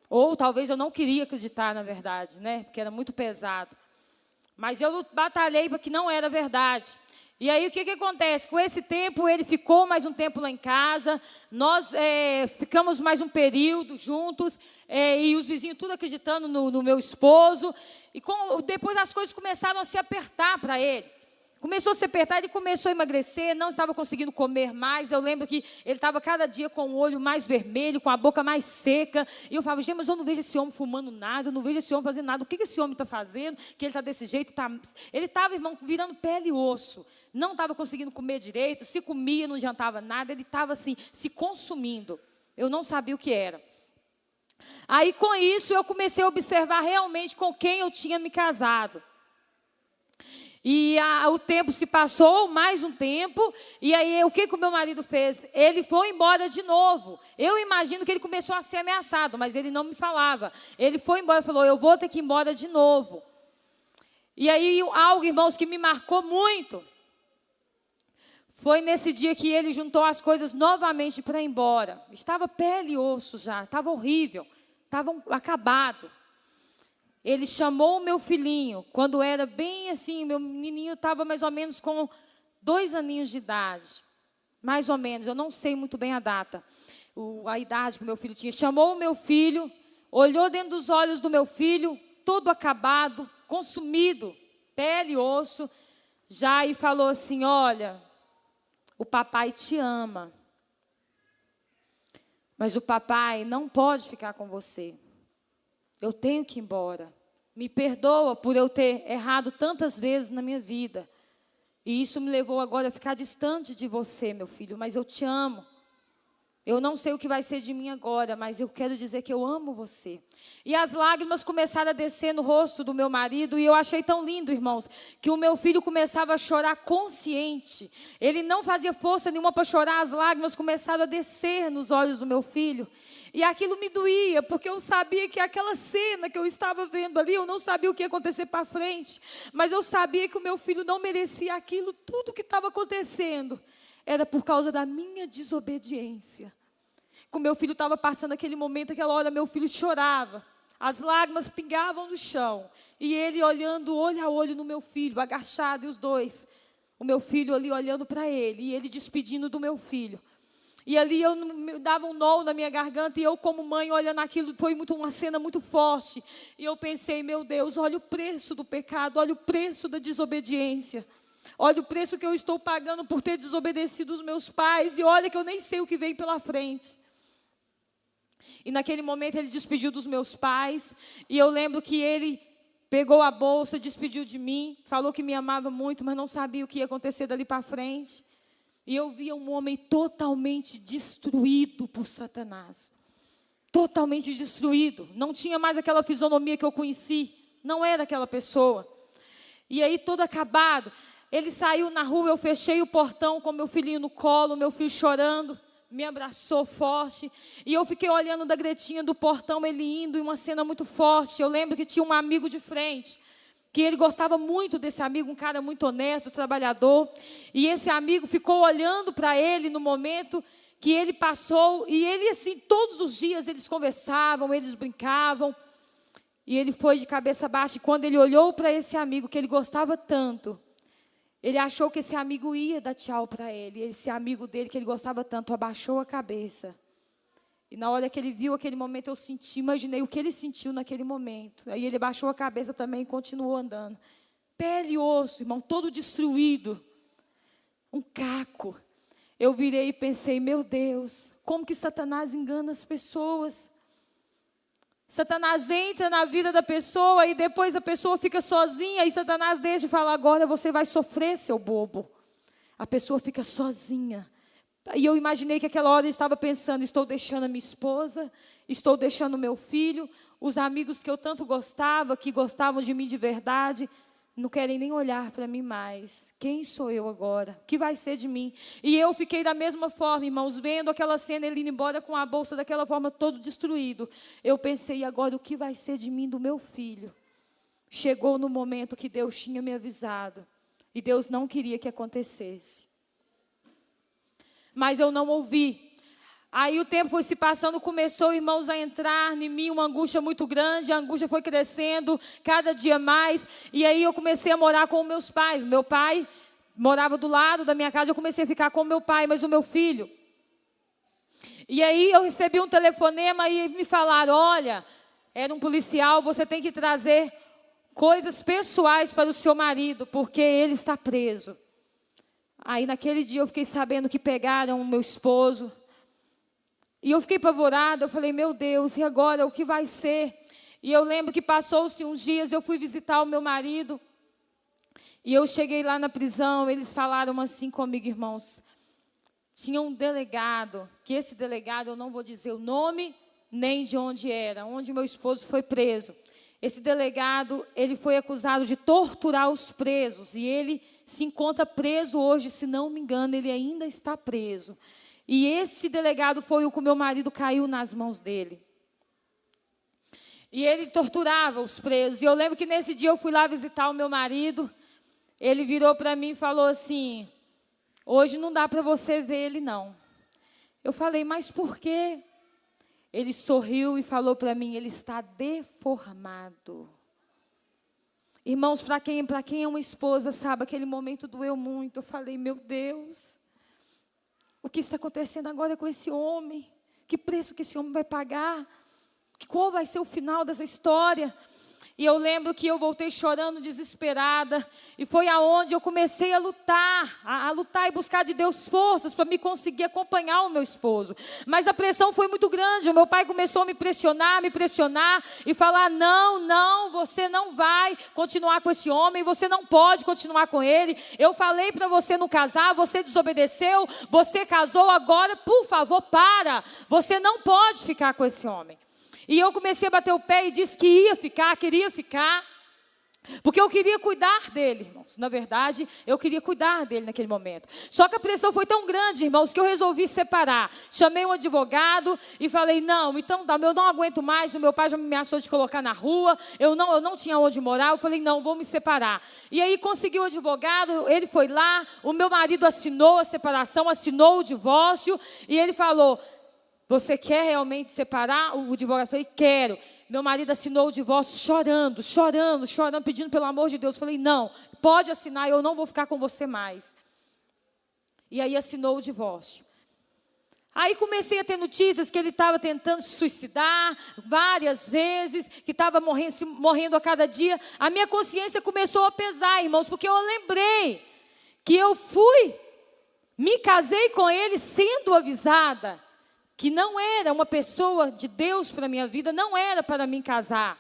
Ou talvez eu não queria acreditar, na verdade, né? Porque era muito pesado. Mas eu batalhei para que não era verdade. E aí, o que acontece? Com esse tempo, ele ficou mais um tempo lá em casa, nós ficamos mais um período juntos, e os vizinhos tudo acreditando no meu esposo. E depois as coisas começaram a se apertar para ele. Começou a se apertar, ele começou a emagrecer, não estava conseguindo comer mais. Eu lembro que ele estava cada dia com o olho mais vermelho, com a boca mais seca. E eu falava: gente, mas eu não vejo esse homem fumando nada, eu não vejo esse homem fazendo nada. O que esse homem está fazendo? Que ele está desse jeito? Ele estava, irmão, virando pele e osso. Não estava conseguindo comer direito, se comia, não adiantava nada. Ele estava assim, se consumindo. Eu não sabia o que era. Aí, com isso, eu comecei a observar realmente com quem eu tinha me casado. E o tempo se passou, mais um tempo, e aí o que o meu marido fez? Ele foi embora de novo. Eu imagino que ele começou a ser ameaçado, mas ele não me falava. Ele foi embora e falou: eu vou ter que ir embora de novo. E aí algo, irmãos, que me marcou muito, foi nesse dia que ele juntou as coisas novamente para ir embora. Estava pele e osso já, estava horrível, estava acabado. Ele chamou o meu filhinho, quando era bem assim, meu menininho estava mais ou menos com 2 aninhos de idade. Mais ou menos, eu não sei muito bem a data, a idade que o meu filho tinha. Chamou o meu filho, olhou dentro dos olhos do meu filho, todo acabado, consumido, pele e osso, já, e falou assim: olha, o papai te ama, mas o papai não pode ficar com você. Eu tenho que ir embora. Me perdoa por eu ter errado tantas vezes na minha vida. E isso me levou agora a ficar distante de você, meu filho. Mas eu te amo. Eu não sei o que vai ser de mim agora, mas eu quero dizer que eu amo você. E as lágrimas começaram a descer no rosto do meu marido. E eu achei tão lindo, irmãos, que o meu filho começava a chorar consciente. Ele não fazia força nenhuma para chorar. As lágrimas começaram a descer nos olhos do meu filho. E aquilo me doía, porque eu sabia que aquela cena que eu estava vendo ali, eu não sabia o que ia acontecer para frente, mas eu sabia que o meu filho não merecia aquilo. Tudo que estava acontecendo era por causa da minha desobediência. Com o meu filho estava passando aquele momento, aquela hora, meu filho chorava, as lágrimas pingavam no chão, e ele olhando olho a olho no meu filho, agachado, e os dois, o meu filho ali olhando para ele, e ele despedindo do meu filho. E ali eu dava um nó na minha garganta, e eu como mãe olhando aquilo, foi uma cena muito forte. E eu pensei: meu Deus, olha o preço do pecado, olha o preço da desobediência. Olha o preço que eu estou pagando por ter desobedecido os meus pais, e olha que eu nem sei o que vem pela frente. E naquele momento ele despediu dos meus pais, e eu lembro que ele pegou a bolsa, despediu de mim, falou que me amava muito, mas não sabia o que ia acontecer dali para frente. E eu via um homem totalmente destruído por Satanás. Totalmente destruído. Não tinha mais aquela fisionomia que eu conheci. Não era aquela pessoa. E aí, todo acabado, ele saiu na rua, eu fechei o portão com meu filhinho no colo, meu filho chorando, me abraçou forte. E eu fiquei olhando da gretinha do portão, ele indo, em uma cena muito forte. Eu lembro que tinha um amigo de frente, que ele gostava muito desse amigo, um cara muito honesto, trabalhador. E esse amigo ficou olhando para ele no momento que ele passou. E ele, assim, todos os dias eles conversavam, eles brincavam. E ele foi de cabeça baixa. E quando ele olhou para esse amigo, que ele gostava tanto, Ele achou que esse amigo ia dar tchau para ele. Esse amigo dele, que ele gostava tanto, abaixou a cabeça. E na hora que ele viu aquele momento, eu imaginei o que ele sentiu naquele momento. Aí ele abaixou a cabeça também e continuou andando. Pele e osso, irmão, todo destruído. Um caco. Eu virei e pensei, meu Deus, como que Satanás engana as pessoas? Satanás entra na vida da pessoa e depois a pessoa fica sozinha. E Satanás deixa e fala, agora você vai sofrer, seu bobo. A pessoa fica sozinha. E eu imaginei que aquela hora ele estava pensando, estou deixando a minha esposa, estou deixando o meu filho, os amigos que eu tanto gostava, que gostavam de mim de verdade, não querem nem olhar para mim mais. Quem sou eu agora? O que vai ser de mim? E eu fiquei da mesma forma, irmãos, vendo aquela cena, ele indo embora com a bolsa daquela forma, todo destruído. Eu pensei, agora o que vai ser de mim, do meu filho? Chegou no momento que Deus tinha me avisado. E Deus não queria que acontecesse. Mas eu não ouvi. Aí o tempo foi se passando, começou, irmãos, a entrar em mim uma angústia muito grande. A angústia foi crescendo cada dia mais. E aí eu comecei a morar com meus pais. Meu pai morava do lado da minha casa. Eu comecei a ficar com meu pai, mas o meu filho. E aí eu recebi um telefonema e me falaram, olha, era um policial, você tem que trazer coisas pessoais para o seu marido, porque ele está preso. Aí naquele dia eu fiquei sabendo que pegaram o meu esposo. E eu fiquei apavorada, eu falei, meu Deus, e agora, o que vai ser? E eu lembro que passou-se uns dias, eu fui visitar o meu marido. E eu cheguei lá na prisão, eles falaram assim comigo, irmãos. Tinha um delegado, que esse delegado, eu não vou dizer o nome, nem de onde era, onde meu esposo foi preso. Esse delegado, ele foi acusado de torturar os presos. E ele se encontra preso hoje, se não me engano, ele ainda está preso. E esse delegado foi o que o meu marido caiu nas mãos dele. E ele torturava os presos. E eu lembro que nesse dia eu fui lá visitar o meu marido. Ele virou para mim e falou assim, hoje não dá para você ver ele não. Eu falei, mas por quê? Ele sorriu e falou para mim, ele está deformado. Irmãos, para quem é uma esposa, sabe, aquele momento doeu muito. Eu falei, meu Deus, o que está acontecendo agora com esse homem? Que preço que esse homem vai pagar? Qual vai ser o final dessa história? E eu lembro que eu voltei chorando, desesperada. E foi aonde eu comecei a lutar e buscar de Deus forças para me conseguir acompanhar o meu esposo. Mas a pressão foi muito grande. O meu pai começou a me pressionar e falar, não, você não vai continuar com esse homem, você não pode continuar com ele. Eu falei para você não casar, você desobedeceu, você casou, agora, por favor, para. Você não pode ficar com esse homem. E eu comecei a bater o pé e disse que queria ficar, porque eu queria cuidar dele, irmãos. Na verdade, eu queria cuidar dele naquele momento. Só que a pressão foi tão grande, irmãos, que eu resolvi separar. Chamei um advogado e falei, não, então eu não aguento mais, o meu pai já me ameaçou de colocar na rua, eu não tinha onde morar, eu falei, não, vou me separar. E aí consegui o advogado, ele foi lá, o meu marido assinou a separação, assinou o divórcio, e ele falou, você quer realmente separar? O advogado falou, quero. Meu marido assinou o divórcio chorando, pedindo pelo amor de Deus. Falei, não, pode assinar, eu não vou ficar com você mais. E aí assinou o divórcio. Aí comecei a ter notícias que ele estava tentando se suicidar várias vezes, que estava morrendo a cada dia. A minha consciência começou a pesar, irmãos, porque eu lembrei que eu me casei com ele sendo avisada que não era uma pessoa de Deus para a minha vida, não era para mim casar.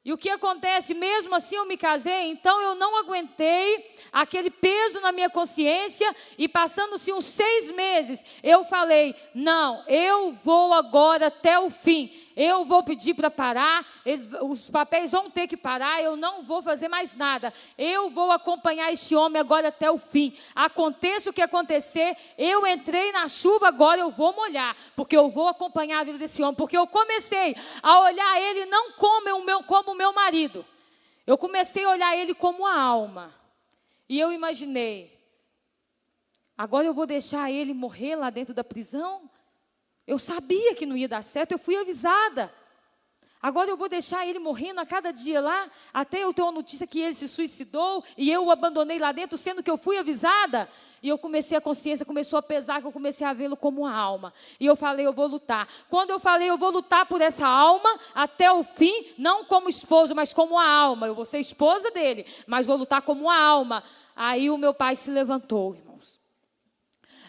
E o que acontece? Mesmo assim eu me casei, então eu não aguentei aquele peso na minha consciência, e passando-se uns 6 meses, eu falei, não, eu vou agora até o fim, eu vou pedir para parar, os papéis vão ter que parar, eu não vou fazer mais nada, eu vou acompanhar este homem agora até o fim, aconteça o que acontecer, eu entrei na chuva, agora eu vou molhar, porque eu vou acompanhar a vida desse homem, porque eu comecei a olhar ele não como o meu marido, eu comecei a olhar ele como a alma, e eu imaginei, agora eu vou deixar ele morrer lá dentro da prisão? Eu sabia que não ia dar certo, eu fui avisada. Agora eu vou deixar ele morrendo a cada dia lá, até eu ter uma notícia que ele se suicidou e eu o abandonei lá dentro, sendo que eu fui avisada. E eu comecei, a consciência começou a pesar, que eu comecei a vê-lo como uma alma. E eu falei, eu vou lutar. Quando eu falei, eu vou lutar por essa alma até o fim, não como esposo, mas como uma alma. Eu vou ser esposa dele, mas vou lutar como uma alma. Aí o meu pai se levantou, irmãos.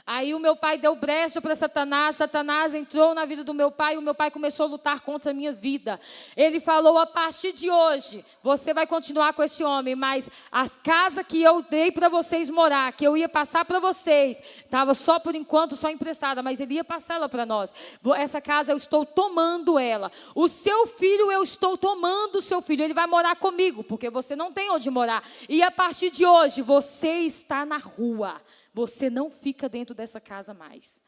Aí o meu pai deu brecha para Satanás, Satanás entrou na vida do meu pai, e o meu pai começou a lutar contra a minha vida. Ele falou, a partir de hoje, você vai continuar com esse homem, mas as casas que eu dei para vocês morar, que eu ia passar para vocês, estava só por enquanto, só emprestada, mas ele ia passar ela para nós. Essa casa eu estou tomando ela. O seu filho, eu estou tomando o seu filho, ele vai morar comigo, porque você não tem onde morar. E a partir de hoje, você está na rua. Você não fica dentro dessa casa mais.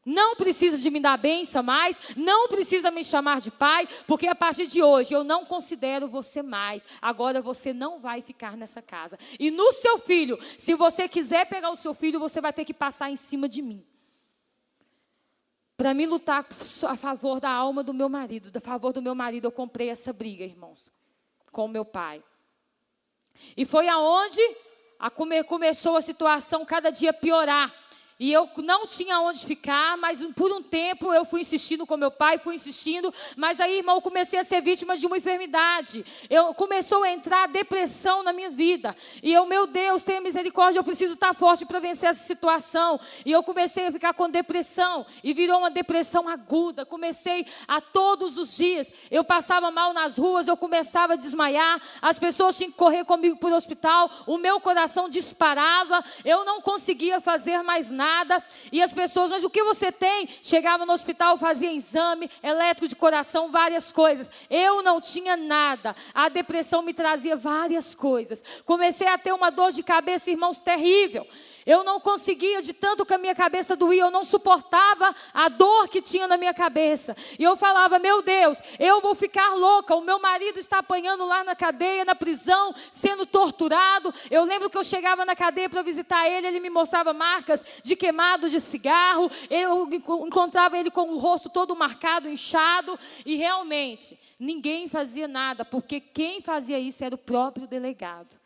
Não precisa de me dar bênção mais. Não precisa me chamar de pai. Porque a partir de hoje eu não considero você mais. Agora você não vai ficar nessa casa. E no seu filho, se você quiser pegar o seu filho, você vai ter que passar em cima de mim. Para me lutar a favor da alma do meu marido. A favor do meu marido, eu comprei essa briga, irmãos. Com o meu pai. E foi aonde... começou a situação cada dia piorar. E eu não tinha onde ficar, mas por um tempo eu fui insistindo com meu pai, fui insistindo. Mas aí, irmão, eu comecei a ser vítima de uma enfermidade. Começou a entrar depressão na minha vida. E eu, meu Deus, tenha misericórdia, eu preciso estar forte para vencer essa situação. E eu comecei a ficar com depressão. E virou uma depressão aguda. Comecei a todos os dias. Eu passava mal nas ruas, eu começava a desmaiar. As pessoas tinham que correr comigo para o hospital. O meu coração disparava. Eu não conseguia fazer mais nada. E as pessoas, mas o que você tem? Chegava no hospital, fazia exame, elétrico de coração, várias coisas. Eu não tinha nada. A depressão me trazia várias coisas. Comecei a ter uma dor de cabeça, irmãos, terrível. Eu não conseguia, de tanto que a minha cabeça doía, eu não suportava a dor que tinha na minha cabeça. E eu falava, meu Deus, eu vou ficar louca. O meu marido está apanhando lá na cadeia, na prisão, sendo torturado. Eu lembro que eu chegava na cadeia para visitar ele, ele me mostrava marcas de queimado de cigarro. Eu encontrava ele com o rosto todo marcado, inchado. E realmente, ninguém fazia nada, porque quem fazia isso era o próprio delegado,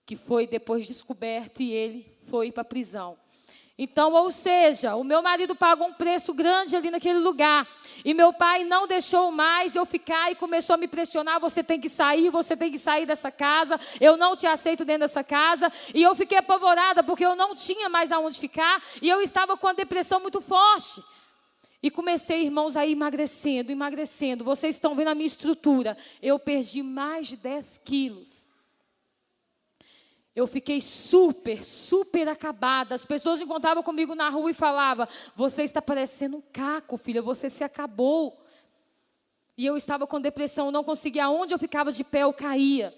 que foi depois descoberto e ele foi para a prisão. Então, ou seja, o meu marido pagou um preço grande ali naquele lugar. E meu pai não deixou mais eu ficar e começou a me pressionar. Você tem que sair dessa casa. Eu não te aceito dentro dessa casa. E eu fiquei apavorada porque eu não tinha mais aonde ficar. E eu estava com a depressão muito forte. E comecei, irmãos, a ir emagrecendo. Vocês estão vendo a minha estrutura. Eu perdi mais de 10 quilos. Eu fiquei super acabada. As pessoas encontravam comigo na rua e falavam, você está parecendo um caco, filha, você se acabou. E eu estava com depressão, eu não conseguia, onde eu ficava de pé, eu caía.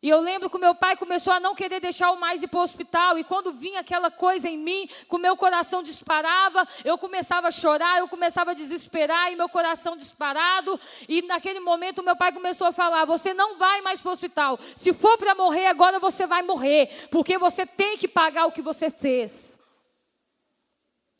E eu lembro que o meu pai começou a não querer deixar eu mais ir para o hospital. E quando vinha aquela coisa em mim, que o meu coração disparava, eu começava a chorar, eu começava a desesperar, e meu coração disparado. E naquele momento o meu pai começou a falar, você não vai mais para o hospital. Se for para morrer, agora você vai morrer. Porque você tem que pagar o que você fez.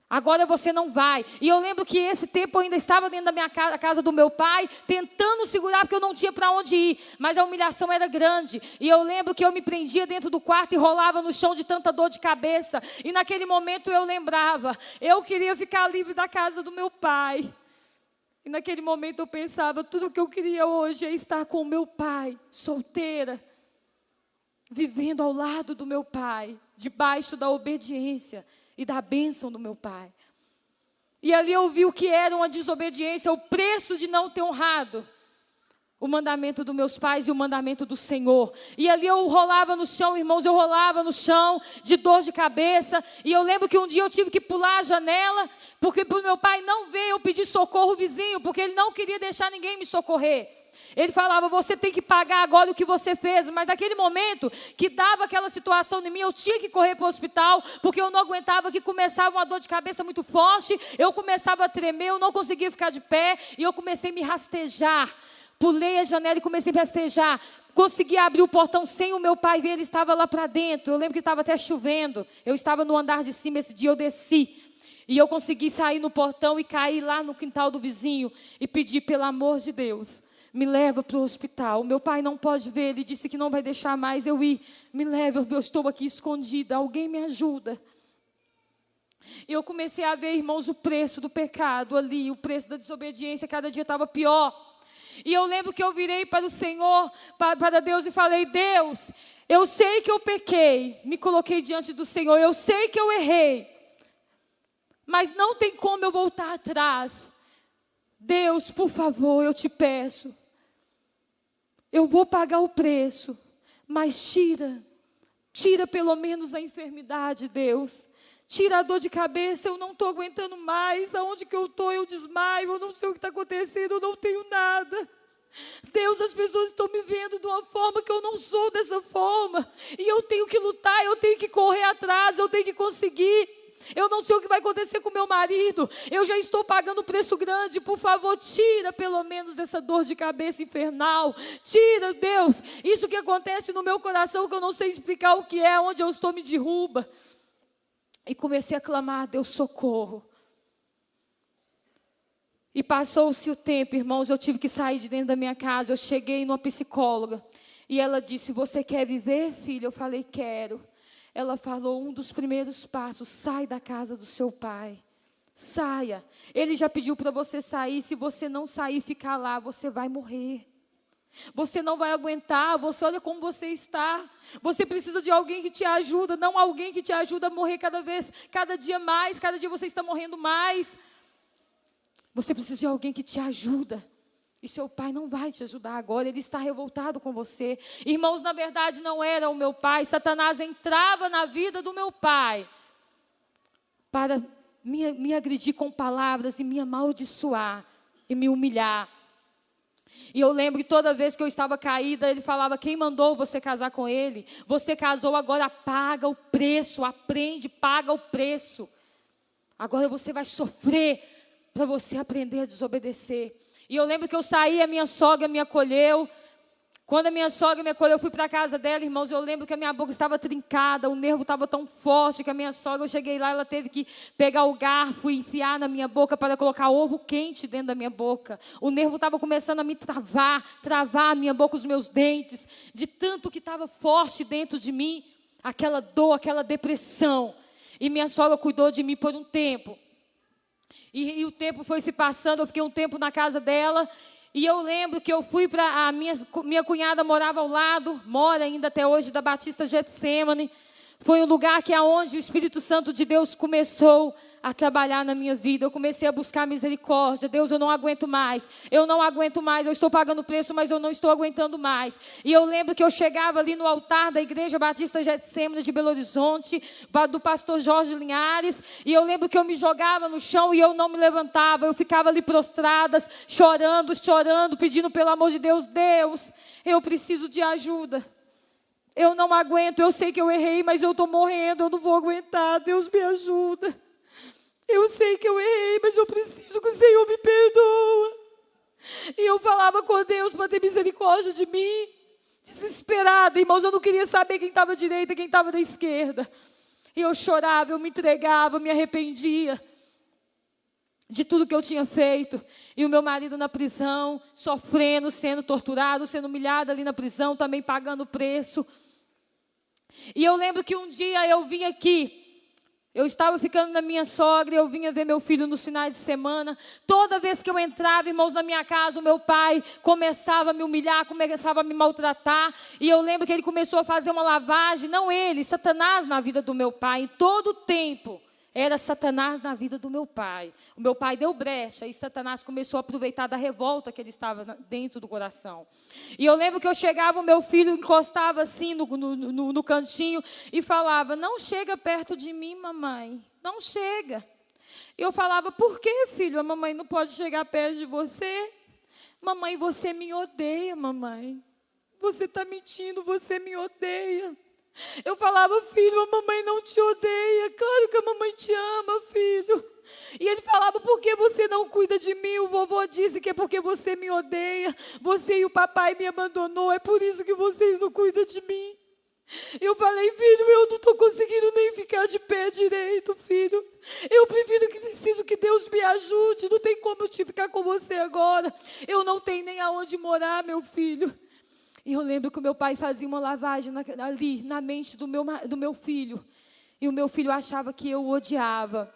Agora você não vai. E eu lembro que esse tempo eu ainda estava dentro da minha casa, a casa do meu pai, tentando segurar porque eu não tinha para onde ir. Mas a humilhação era grande. E eu lembro que eu me prendia dentro do quarto e rolava no chão de tanta dor de cabeça. E naquele momento eu lembrava, eu queria ficar livre da casa do meu pai. E naquele momento eu pensava, tudo que eu queria hoje é estar com o meu pai, solteira, vivendo ao lado do meu pai, debaixo da obediência e da bênção do meu pai. E ali eu vi o que era uma desobediência, o preço de não ter honrado o mandamento dos meus pais e o mandamento do Senhor. E ali eu rolava no chão, irmãos, eu rolava no chão de dor de cabeça. E eu lembro que um dia eu tive que pular a janela, porque para o meu pai não ver eu pedir socorro ao vizinho, porque ele não queria deixar ninguém me socorrer. Ele falava, você tem que pagar agora o que você fez. Mas naquele momento que dava aquela situação em mim, eu tinha que correr para o hospital, porque eu não aguentava, que começava uma dor de cabeça muito forte, eu começava a tremer, eu não conseguia ficar de pé, e eu comecei a me rastejar. Pulei a janela e comecei a me rastejar. Consegui abrir o portão sem o meu pai ver, ele estava lá para dentro. Eu lembro que estava até chovendo. Eu estava no andar de cima, esse dia eu desci. E eu consegui sair no portão e cair lá no quintal do vizinho e pedir, pelo amor de Deus, me leva para o hospital. Meu pai não pode ver, ele disse que não vai deixar mais eu ir. Me leva, eu estou aqui escondida, alguém me ajuda. E eu comecei a ver, irmãos, o preço do pecado ali, o preço da desobediência, cada dia estava pior. E eu lembro que eu virei para o Senhor, para Deus, e falei: Deus, eu sei que eu pequei, me coloquei diante do Senhor, eu sei que eu errei, mas não tem como eu voltar atrás. Deus, por favor, eu te peço, eu vou pagar o preço, mas tira pelo menos a enfermidade, Deus. Tira a dor de cabeça, eu não estou aguentando mais, aonde que eu estou eu desmaio, eu não sei o que está acontecendo, eu não tenho nada. Deus, as pessoas estão me vendo de uma forma que eu não sou dessa forma, e eu tenho que lutar, eu tenho que correr atrás, eu tenho que conseguir. Eu não sei o que vai acontecer com meu marido, eu já estou pagando preço grande, por favor, tira pelo menos essa dor de cabeça infernal, tira, Deus, isso que acontece no meu coração, que eu não sei explicar o que é, onde eu estou me derruba. E comecei a clamar: Deus, socorro. E passou-se o tempo, irmãos, eu tive que sair de dentro da minha casa, eu cheguei numa psicóloga, e ela disse: você quer viver, filha? Eu falei: quero. Ela falou: um dos primeiros passos, sai da casa do seu pai, saia. Ele já pediu para você sair, se você não sair e ficar lá, você vai morrer. Você não vai aguentar, você olha como você está. Você precisa de alguém que te ajuda, não alguém que te ajuda a morrer cada dia mais, cada dia você está morrendo mais. Você precisa de alguém que te ajuda. E seu pai não vai te ajudar agora, ele está revoltado com você. Irmãos, na verdade não era o meu pai, Satanás entrava na vida do meu pai para me agredir com palavras e me amaldiçoar e me humilhar. E eu lembro que toda vez que eu estava caída, ele falava: quem mandou você casar com ele? Você casou, agora paga o preço, aprende, paga o preço. Agora você vai sofrer para você aprender a desobedecer. E eu lembro que eu saí, a minha sogra me acolheu. Quando a minha sogra me acolheu, eu fui para a casa dela, irmãos, eu lembro que a minha boca estava trincada, o nervo estava tão forte que a minha sogra, eu cheguei lá, ela teve que pegar o garfo e enfiar na minha boca para colocar ovo quente dentro da minha boca. O nervo estava começando a me travar a minha boca, os meus dentes, de tanto que estava forte dentro de mim, aquela dor, aquela depressão. E minha sogra cuidou de mim por um tempo. E o tempo foi se passando, eu fiquei um tempo na casa dela. E eu lembro que eu fui para a minha cunhada morava ao lado, mora ainda até hoje, da Batista Getsemane. Foi um lugar que é onde o Espírito Santo de Deus começou a trabalhar na minha vida. Eu comecei a buscar misericórdia. Deus, eu não aguento mais. Eu não aguento mais. Eu estou pagando preço, mas eu não estou aguentando mais. E eu lembro que eu chegava ali no altar da Igreja Batista Getsemane de Belo Horizonte, do pastor Jorge Linhares. E eu lembro que eu me jogava no chão e eu não me levantava. Eu ficava ali prostrada, chorando, pedindo pelo amor de Deus. Deus, eu preciso de ajuda. Eu não aguento, eu sei que eu errei, mas eu estou morrendo, eu não vou aguentar, Deus me ajuda. Eu sei que eu errei, mas eu preciso que o Senhor me perdoa. E eu falava com Deus para ter misericórdia de mim, desesperada, irmãos, eu não queria saber quem estava à direita, quem estava da esquerda. E eu chorava, eu me entregava, me arrependia de tudo que eu tinha feito. E o meu marido na prisão, sofrendo, sendo torturado, sendo humilhado ali na prisão, também pagando o preço. E eu lembro que um dia eu vim aqui, eu estava ficando na minha sogra, eu vinha ver meu filho nos finais de semana. Toda vez que eu entrava, irmãos, na minha casa, o meu pai começava a me humilhar, começava a me maltratar. E eu lembro que ele começou a fazer uma lavagem, não ele, Satanás na vida do meu pai, em todo o tempo. Era Satanás na vida do meu pai. O meu pai deu brecha e Satanás começou a aproveitar da revolta que ele estava dentro do coração. E eu lembro que eu chegava, o meu filho encostava assim no cantinho e falava: não chega perto de mim, mamãe, não chega. E eu falava: por que, filho? A mamãe não pode chegar perto de você? Mamãe, você me odeia, mamãe. Você está mentindo, você me odeia. Eu falava: filho, a mamãe não te odeia. Claro que a mamãe te ama, filho. E ele falava: por que você não cuida de mim? O vovô disse que é porque você me odeia. Você e o papai me abandonou, é por isso que vocês não cuidam de mim. Eu falei: filho, eu não estou conseguindo nem ficar de pé direito, filho. Eu prefiro que você agora. Eu não tenho nem aonde morar, meu filho. E eu lembro que o meu pai fazia uma lavagem ali na mente do meu filho. E o meu filho achava que eu o odiava.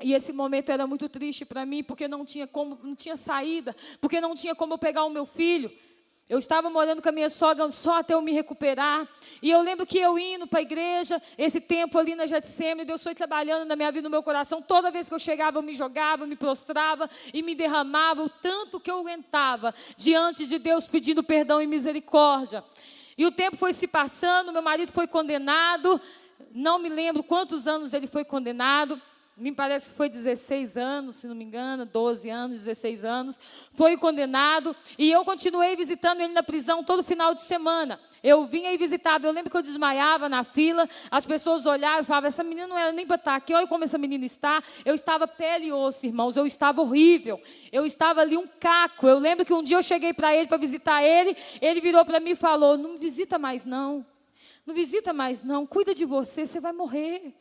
E esse momento era muito triste para mim, porque não tinha saída, porque não tinha como eu pegar o meu filho. Eu estava morando com a minha sogra só até eu me recuperar. E eu lembro que eu indo para a igreja, esse tempo ali na Getsemane, Deus foi trabalhando na minha vida, no meu coração. Toda vez que eu chegava, eu me jogava, eu me prostrava e me derramava, o tanto que eu aguentava diante de Deus, pedindo perdão e misericórdia. E o tempo foi se passando, meu marido foi condenado. Não me lembro quantos anos ele foi condenado. Me parece que foi 16 anos, se não me engano, 12 anos, 16 anos. Foi condenado e eu continuei visitando ele na prisão todo final de semana. Eu vinha e visitava. Eu lembro que eu desmaiava na fila, as pessoas olhavam e falavam, essa menina não era nem para estar aqui, olha como essa menina está. Eu estava pele e osso, irmãos, eu estava horrível. Eu estava ali um caco. Eu lembro que um dia eu cheguei para ele, para visitar ele, ele virou para mim e falou, não me visita mais não. Não visita mais não, cuida de você, você vai morrer.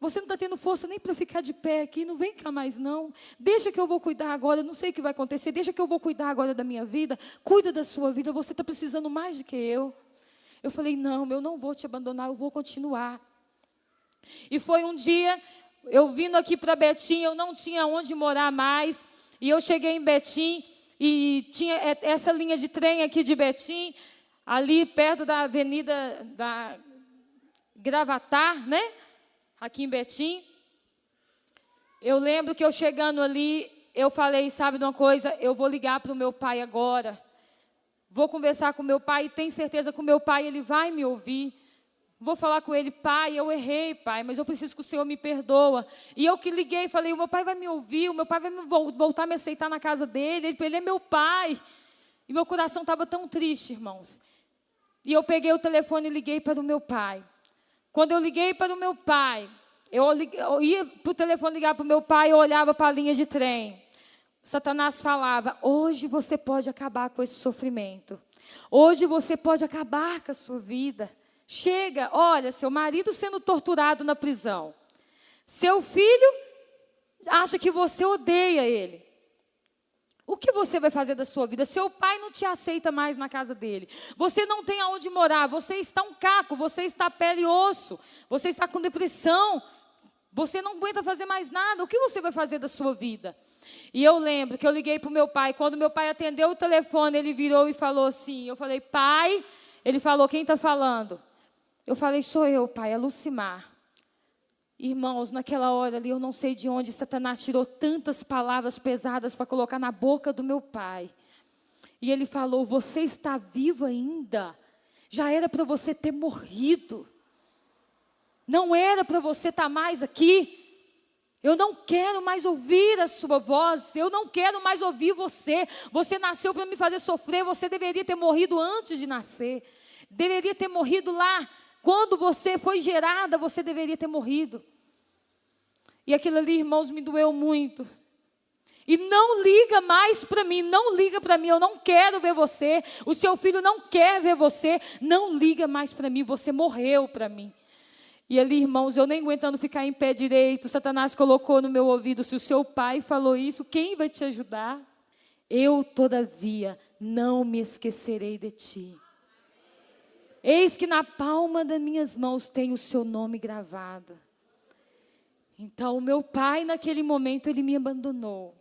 Você não está tendo força nem para ficar de pé aqui, não vem cá mais não. Deixa que eu vou cuidar agora, eu não sei o que vai acontecer, deixa que eu vou cuidar agora da minha vida. Cuida da sua vida, você está precisando mais do que eu. Eu falei, não, eu não vou te abandonar, eu vou continuar. E foi um dia, eu vindo aqui para Betim, eu não tinha onde morar mais. E eu cheguei em Betim e tinha essa linha de trem aqui de Betim, ali perto da avenida da Gravatar, né? Aqui em Betim. Eu lembro que eu chegando ali, eu falei, sabe de uma coisa? Eu vou ligar para o meu pai agora. Vou conversar com o meu pai e tenho certeza que o meu pai, ele vai me ouvir. Vou falar com ele, pai, eu errei, pai, mas eu preciso que o Senhor me perdoa. E eu que liguei e falei, o meu pai vai me ouvir, o meu pai vai voltar a me aceitar na casa dele, ele é meu pai. E meu coração estava tão triste, irmãos. E eu peguei o telefone e liguei para o meu pai. Quando eu liguei para o meu pai, eu ia para o telefone ligar para o meu pai, eu olhava para a linha de trem. Satanás falava, hoje você pode acabar com esse sofrimento. Hoje você pode acabar com a sua vida. Chega, olha, seu marido sendo torturado na prisão. Seu filho acha que você odeia ele. O que você vai fazer da sua vida? Seu pai não te aceita mais na casa dele. Você não tem aonde morar. Você está um caco. Você está pele e osso. Você está com depressão. Você não aguenta fazer mais nada. O que você vai fazer da sua vida? E eu lembro que eu liguei para o meu pai. Quando meu pai atendeu o telefone, ele virou e falou assim. Eu falei, pai. Ele falou, quem está falando? Eu falei, sou eu, pai, é Lucimar. Irmãos, naquela hora ali, eu não sei de onde Satanás tirou tantas palavras pesadas para colocar na boca do meu pai. E ele falou, você está vivo ainda. Já era para você ter morrido. Não era para você estar mais aqui. Eu não quero mais ouvir a sua voz. Eu não quero mais ouvir você. Você nasceu para me fazer sofrer. Você deveria ter morrido antes de nascer. Deveria ter morrido lá. Quando você foi gerada, você deveria ter morrido. E aquilo ali, irmãos, me doeu muito. E não liga mais para mim, não liga para mim, eu não quero ver você. O seu filho não quer ver você, não liga mais para mim, você morreu para mim. E ali, irmãos, eu nem aguentando ficar em pé direito, Satanás colocou no meu ouvido, se o seu pai falou isso, quem vai te ajudar? Eu, todavia, não me esquecerei de ti. Eis que na palma das minhas mãos tem o seu nome gravado. Então, o meu pai, naquele momento, ele me abandonou.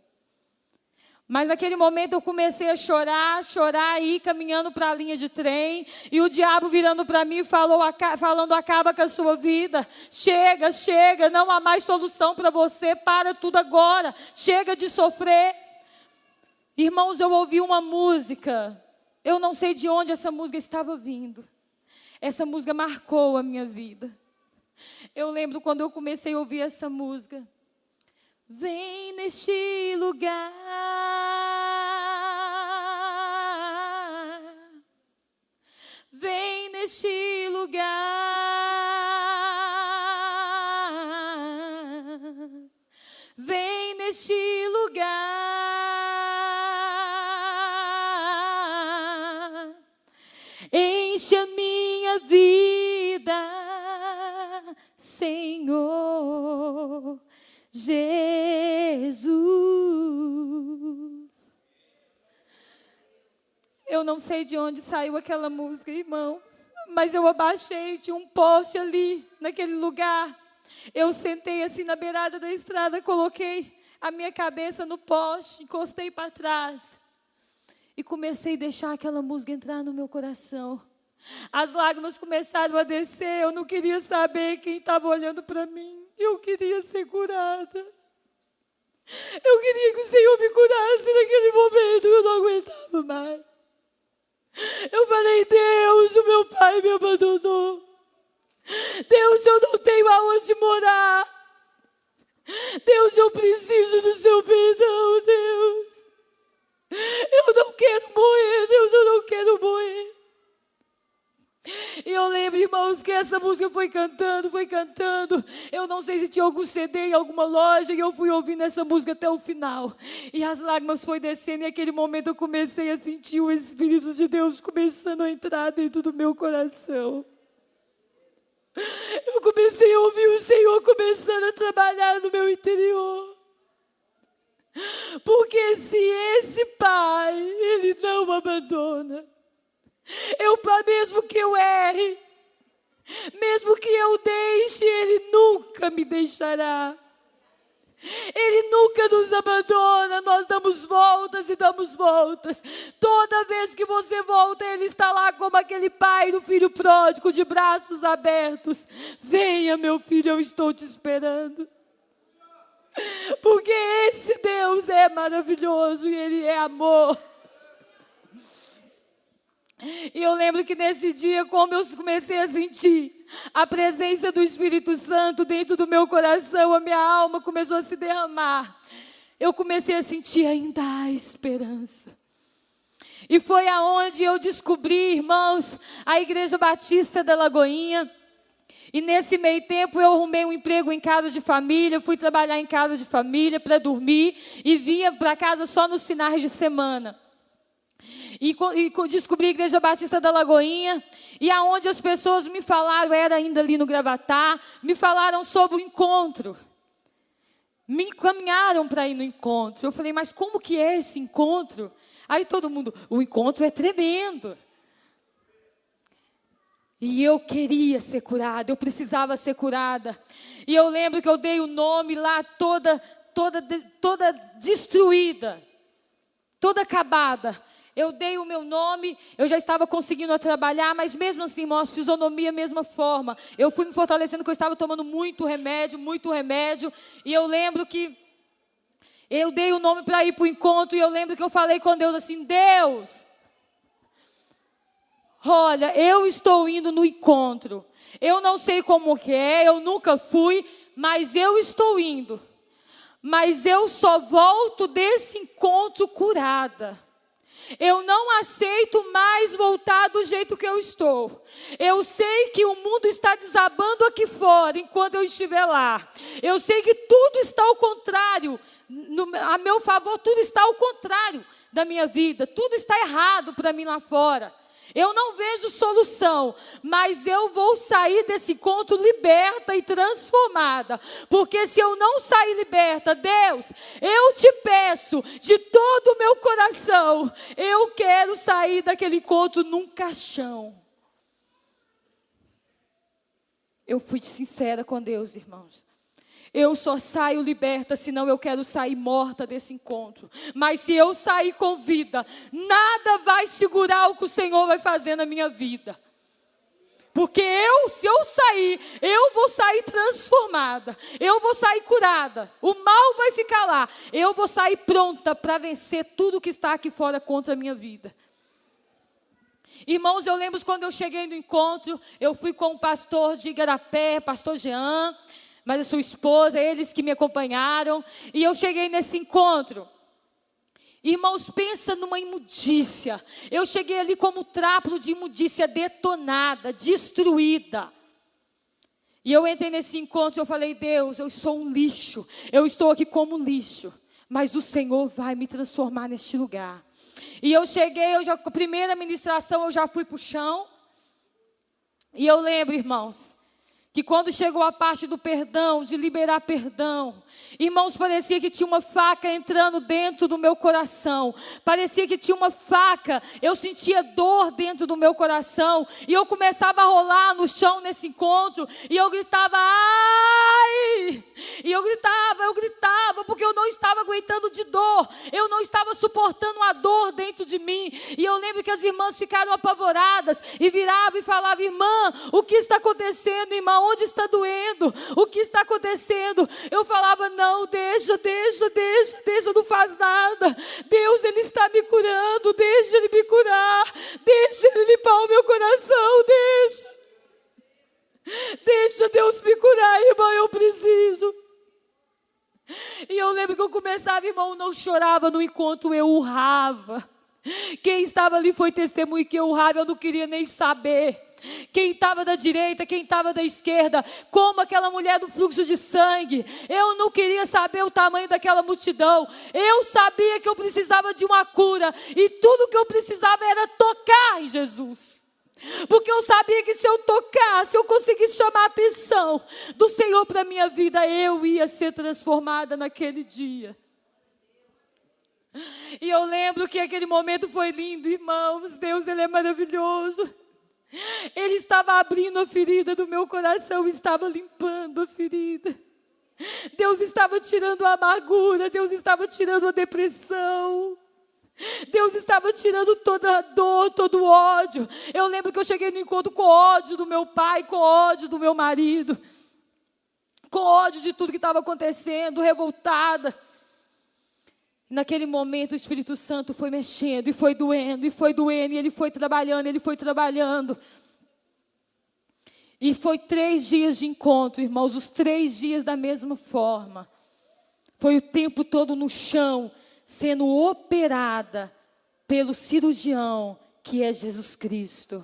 Mas naquele momento eu comecei a chorar, ir caminhando para a linha de trem. E o diabo virando para mim, falando, acaba com a sua vida. Chega, não há mais solução para você, para tudo agora. Chega de sofrer. Irmãos, eu ouvi uma música. Eu não sei de onde essa música estava vindo. Essa música marcou a minha vida. Eu lembro quando eu comecei a ouvir essa música. Vem neste lugar. Vem neste lugar. Vem neste lugar. Enche a minha vida, Senhor. Jesus, não sei de onde saiu aquela música, irmãos, mas eu abaixei, tinha um poste ali, naquele lugar. Eu sentei assim na beirada da estrada, coloquei a minha cabeça no poste, encostei para trás e comecei a deixar aquela música entrar no meu coração. As lágrimas começaram a descer, eu não queria saber quem estava olhando para mim. Eu queria ser curada. Eu queria que o Senhor me curasse naquele momento, eu não aguentava mais. Eu falei, Deus, o meu pai me abandonou. Deus, eu não tenho aonde morar. Deus, eu preciso do seu perdão, Deus. Eu não quero morrer, Deus, eu não quero morrer. E eu lembro, irmãos, que essa música foi cantando. Eu não sei se tinha algum CD em alguma loja, e eu fui ouvindo essa música até o final. E as lágrimas foi descendo, e naquele momento eu comecei a sentir o Espírito de Deus começando a entrar dentro do meu coração. Eu comecei a ouvir o Senhor começando a trabalhar no meu interior. Porque se esse Pai, Ele não abandona. Mesmo que eu erre, mesmo que eu deixe, Ele nunca me deixará. Ele nunca nos abandona, nós damos voltas e damos voltas. Toda vez que você volta, Ele está lá como aquele pai do filho pródigo, de braços abertos. Venha, meu filho, eu estou te esperando. Porque esse Deus é maravilhoso e Ele é amor. E eu lembro que nesse dia, como eu comecei a sentir a presença do Espírito Santo dentro do meu coração, a minha alma começou a se derramar. Eu comecei a sentir ainda a esperança. E foi aonde eu descobri, irmãos, a Igreja Batista da Lagoinha. E nesse meio tempo eu arrumei um emprego em casa de família, fui trabalhar em casa de família para dormir e vinha para casa só nos finais de semana. E descobri a Igreja Batista da Lagoinha, e aonde as pessoas me falaram, era ainda ali no Gravatá, me falaram sobre o encontro. Me encaminharam para ir no encontro. Eu falei, mas como que é esse encontro? Aí todo mundo, o encontro é tremendo. E eu queria ser curada, eu precisava ser curada. E eu lembro que eu dei o nome lá toda destruída, toda acabada. Eu dei o meu nome, eu já estava conseguindo trabalhar, mas mesmo assim, irmão, a fisionomia, mesma forma. Eu fui me fortalecendo, porque eu estava tomando muito remédio. E eu lembro que eu dei o nome para ir para o encontro, e eu lembro que eu falei com Deus assim, Deus, olha, eu estou indo no encontro. Eu não sei como que é, eu nunca fui, mas eu estou indo. Mas eu só volto desse encontro curada. Eu não aceito mais voltar do jeito que eu estou. Eu sei que o mundo está desabando aqui fora enquanto eu estiver lá. Eu sei que tudo está ao contrário, a meu favor, tudo está ao contrário da minha vida. Tudo está errado para mim lá fora. Eu não vejo solução, mas eu vou sair desse encontro liberta e transformada. Porque se eu não sair liberta, Deus, eu te peço de todo o meu coração, eu quero sair daquele encontro num caixão. Eu fui sincera com Deus, irmãos. Eu só saio liberta, senão eu quero sair morta desse encontro. Mas se eu sair com vida, nada vai segurar o que o Senhor vai fazer na minha vida. Porque se eu sair, eu vou sair transformada. Eu vou sair curada. O mal vai ficar lá. Eu vou sair pronta para vencer tudo que está aqui fora contra a minha vida. Irmãos, eu lembro quando eu cheguei no encontro, eu fui com o pastor de Igarapé, pastor Jean, mas a sua esposa, eles que me acompanharam, e eu cheguei nesse encontro. Irmãos, pensa numa imundícia. Eu cheguei ali como trapo de imundícia, detonada, destruída. E eu entrei nesse encontro e eu falei, Deus, eu sou um lixo. Eu estou aqui como lixo, mas o Senhor vai me transformar neste lugar. E eu cheguei, a primeira ministração eu já fui para o chão. E eu lembro, irmãos, que quando chegou a parte do perdão, de liberar perdão, irmãos, parecia que tinha uma faca entrando dentro do meu coração. Parecia que tinha uma faca, eu sentia dor dentro do meu coração. E eu começava a rolar no chão nesse encontro. E eu gritava, ai! E eu gritava, porque eu não estava aguentando de dor. Eu não estava suportando a dor dentro de mim. E eu lembro que as irmãs ficaram apavoradas e viravam e falavam, irmã, o que está acontecendo, irmã? Onde está doendo? O que está acontecendo? Eu falava, não, deixa, não faz nada. Deus, Ele está me curando, deixa Ele me curar. Deixa Ele limpar o meu coração, deixa Deus me curar, irmã, eu preciso. E eu lembro que eu começava, irmão, não chorava no encontro, eu urrava. Quem estava ali foi testemunho que eu urrava, eu não queria nem saber. Quem estava da direita, quem estava da esquerda, como aquela mulher do fluxo de sangue. Eu não queria saber o tamanho daquela multidão. Eu sabia que eu precisava de uma cura. E tudo que eu precisava era tocar em Jesus. Porque eu sabia que se eu tocasse, eu conseguisse chamar a atenção do Senhor para a minha vida, eu ia ser transformada naquele dia. E eu lembro que aquele momento foi lindo, irmãos. Deus, Ele é maravilhoso. Ele estava abrindo a ferida do meu coração, estava limpando a ferida. Deus estava tirando a amargura, Deus estava tirando a depressão. Deus estava tirando toda a dor, todo o ódio. Eu lembro que eu cheguei no encontro com ódio do meu pai, com ódio do meu marido, com ódio de tudo que estava acontecendo, revoltada. E naquele momento o Espírito Santo foi mexendo, e foi doendo, e Ele foi trabalhando. E foi 3 dias de encontro, irmãos, os 3 dias da mesma forma. Foi o tempo todo no chão, sendo operada pelo cirurgião, que é Jesus Cristo.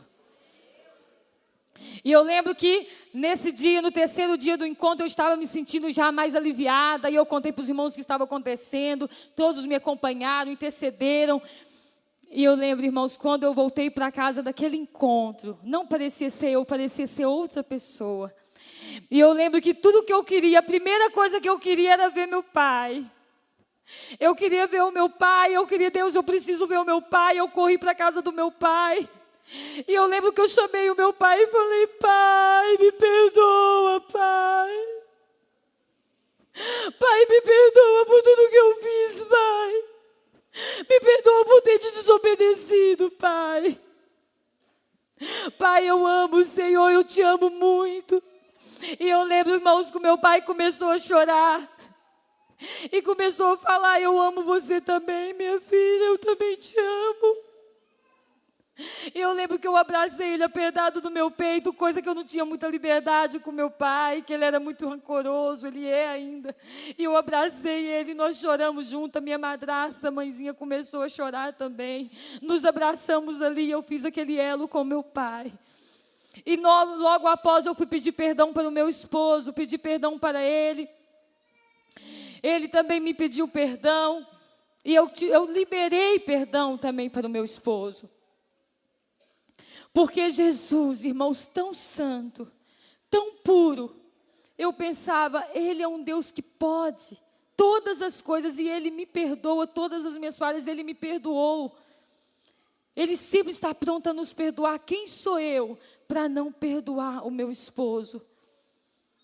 E eu lembro que nesse dia, no 3º dia do encontro, eu estava me sentindo já mais aliviada. E eu contei para os irmãos o que estava acontecendo. Todos me acompanharam, intercederam. E eu lembro, irmãos, quando eu voltei para casa daquele encontro, não parecia ser eu, parecia ser outra pessoa. E eu lembro que tudo que eu queria, a primeira coisa que eu queria era ver meu pai. Eu queria ver o meu pai, eu queria, Deus, eu preciso ver o meu pai. Eu corri para a casa do meu pai. E eu lembro que eu chamei o meu pai e falei, pai, me perdoa, pai. Pai, me perdoa por tudo que eu fiz, pai. Me perdoa por ter te desobedecido, pai. Pai, eu amo o Senhor, eu te amo muito. E eu lembro, irmãos, que o meu pai começou a chorar. E começou a falar, eu amo você também, minha filha, eu também te amo. E eu lembro que eu abracei ele apertado do meu peito, coisa que eu não tinha muita liberdade com meu pai, que ele era muito rancoroso, ele é ainda. E eu abracei ele, nós choramos junto, a minha madrasta, a mãezinha, começou a chorar também. Nos abraçamos ali, eu fiz aquele elo com meu pai. E logo após eu fui pedir perdão para o meu esposo, pedi perdão para ele. Ele também me pediu perdão. E eu liberei perdão também para o meu esposo. Porque Jesus, irmãos, tão santo, tão puro, eu pensava, Ele é um Deus que pode todas as coisas e Ele me perdoa todas as minhas falhas, Ele me perdoou. Ele sempre está pronto a nos perdoar. Quem sou eu para não perdoar o meu esposo?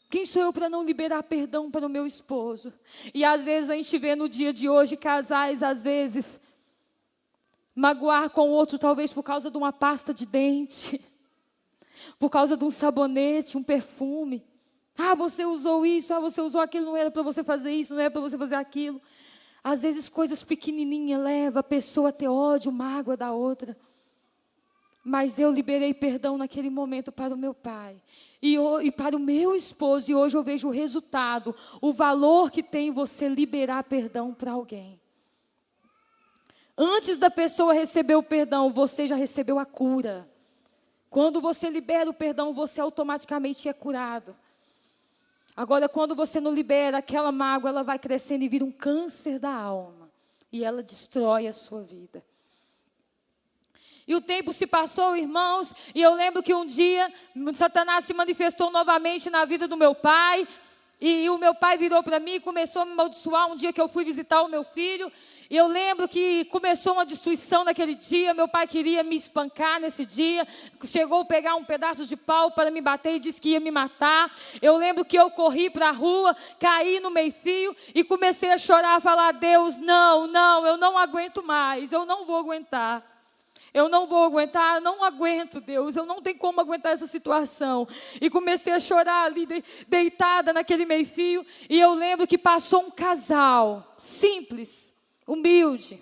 Quem sou eu para não liberar perdão para o meu esposo? E às vezes a gente vê no dia de hoje casais, às vezes, magoar com o outro, talvez por causa de uma pasta de dente, por causa de um sabonete, um perfume. Ah, você usou isso, você usou aquilo, não era para você fazer isso, não era para você fazer aquilo. Às vezes coisas pequenininhas levam a pessoa a ter ódio, mágoa da outra. Mas eu liberei perdão naquele momento para o meu pai e para o meu esposo. E hoje eu vejo o resultado, o valor que tem você liberar perdão para alguém. Antes da pessoa receber o perdão, você já recebeu a cura. Quando você libera o perdão, você automaticamente é curado. Agora, quando você não libera, aquela mágoa, ela vai crescendo e vira um câncer da alma. E ela destrói a sua vida. E o tempo se passou, irmãos, e eu lembro que um dia Satanás se manifestou novamente na vida do meu pai. E o meu pai virou para mim e começou a me amaldiçoar um dia que eu fui visitar o meu filho. E eu lembro que começou uma destruição naquele dia. Meu pai queria me espancar nesse dia. Chegou a pegar um pedaço de pau para me bater e disse que ia me matar. Eu lembro que eu corri para a rua, caí no meio-fio e comecei a chorar, a falar: Deus, não, eu não aguento mais, eu não vou aguentar. Eu não vou aguentar, eu não aguento, Deus, eu não tenho como aguentar essa situação. E comecei a chorar ali, deitada naquele meio-fio. E eu lembro que passou um casal, simples, humilde,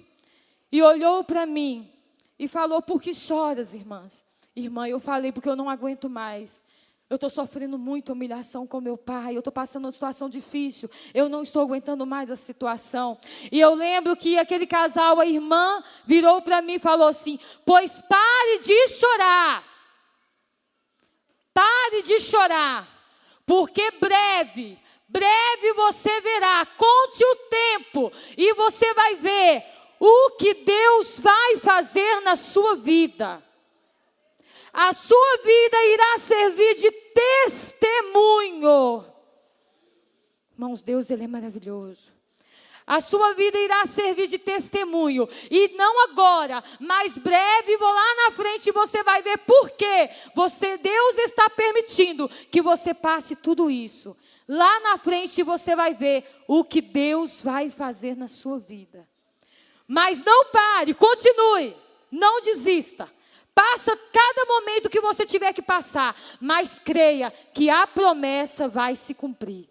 e olhou para mim e falou: por que choras, irmãs? Irmã, eu falei: porque eu não aguento mais. Eu estou sofrendo muita humilhação com meu pai, eu estou passando uma situação difícil, eu não estou aguentando mais essa situação. E eu lembro que aquele casal, a irmã, virou para mim e falou assim: pois pare de chorar, porque breve você verá, conte o tempo, e você vai ver o que Deus vai fazer na sua vida. A sua vida irá servir de testemunho. Irmãos, Deus, Ele é maravilhoso. A sua vida irá servir de testemunho. E não agora, mas breve, vou lá na frente e você vai ver por quê. Deus está permitindo que você passe tudo isso. Lá na frente você vai ver o que Deus vai fazer na sua vida. Mas não pare, continue, não desista. Passa cada momento que você tiver que passar, mas creia que a promessa vai se cumprir.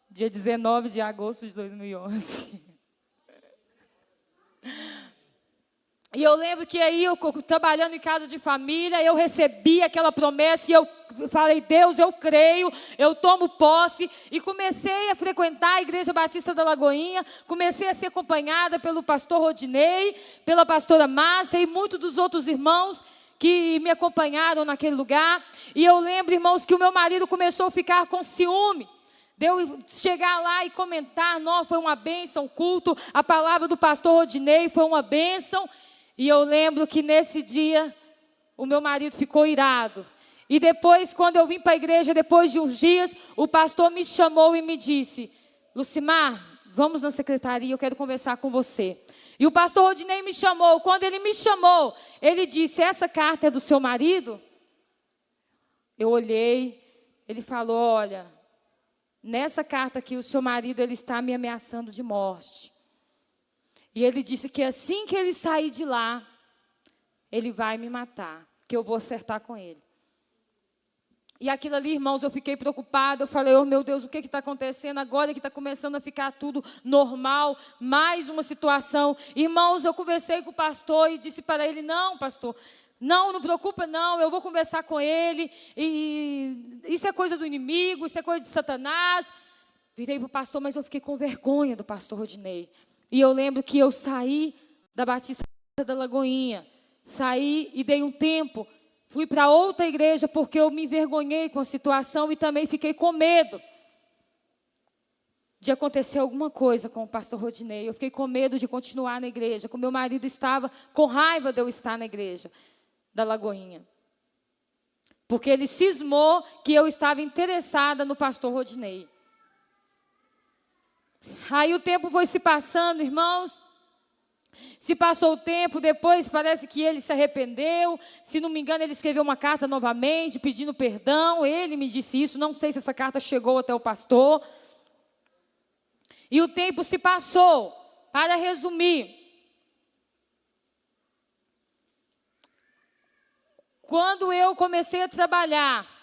Dia 19 de agosto de 2011. E eu lembro que aí, eu trabalhando em casa de família, eu recebi aquela promessa e eu falei: Deus, eu creio, eu tomo posse. E comecei a frequentar a Igreja Batista da Lagoinha, comecei a ser acompanhada pelo pastor Rodinei, pela pastora Márcia e muitos dos outros irmãos que me acompanharam naquele lugar. E eu lembro, irmãos, que o meu marido começou a ficar com ciúme. De eu chegar lá e comentar: não, foi uma bênção o culto, a palavra do pastor Rodinei foi uma bênção. E eu lembro que nesse dia, o meu marido ficou irado. E depois, quando eu vim para a igreja, depois de uns dias, o pastor me chamou e me disse: Lucimar, vamos na secretaria, eu quero conversar com você. E o pastor Rodinei me chamou. Quando ele me chamou, ele disse: essa carta é do seu marido? Eu olhei, ele falou: olha, nessa carta aqui, o seu marido, ele está me ameaçando de morte. E ele disse que assim que ele sair de lá, ele vai me matar, que eu vou acertar com ele. E aquilo ali, irmãos, eu fiquei preocupada. Eu falei: oh meu Deus, o que está acontecendo agora que está começando a ficar tudo normal? Mais uma situação. Irmãos, eu conversei com o pastor e disse para ele: não, pastor, não preocupa não, eu vou conversar com ele. E isso é coisa do inimigo, isso é coisa de Satanás. Virei para o pastor, mas eu fiquei com vergonha do pastor Rodinei. E eu lembro que eu saí da Batista da Lagoinha, saí e dei um tempo, fui para outra igreja porque eu me envergonhei com a situação e também fiquei com medo de acontecer alguma coisa com o pastor Rodinei. Eu fiquei com medo de continuar na igreja, como meu marido estava com raiva de eu estar na igreja da Lagoinha. Porque ele cismou que eu estava interessada no pastor Rodinei. Aí o tempo foi se passando, irmãos. Se passou o tempo, depois parece que ele se arrependeu. Se não me engano, ele escreveu uma carta novamente, pedindo perdão. Ele me disse isso, não sei se essa carta chegou até o pastor. E o tempo se passou. Para resumir, quando eu comecei a trabalhar,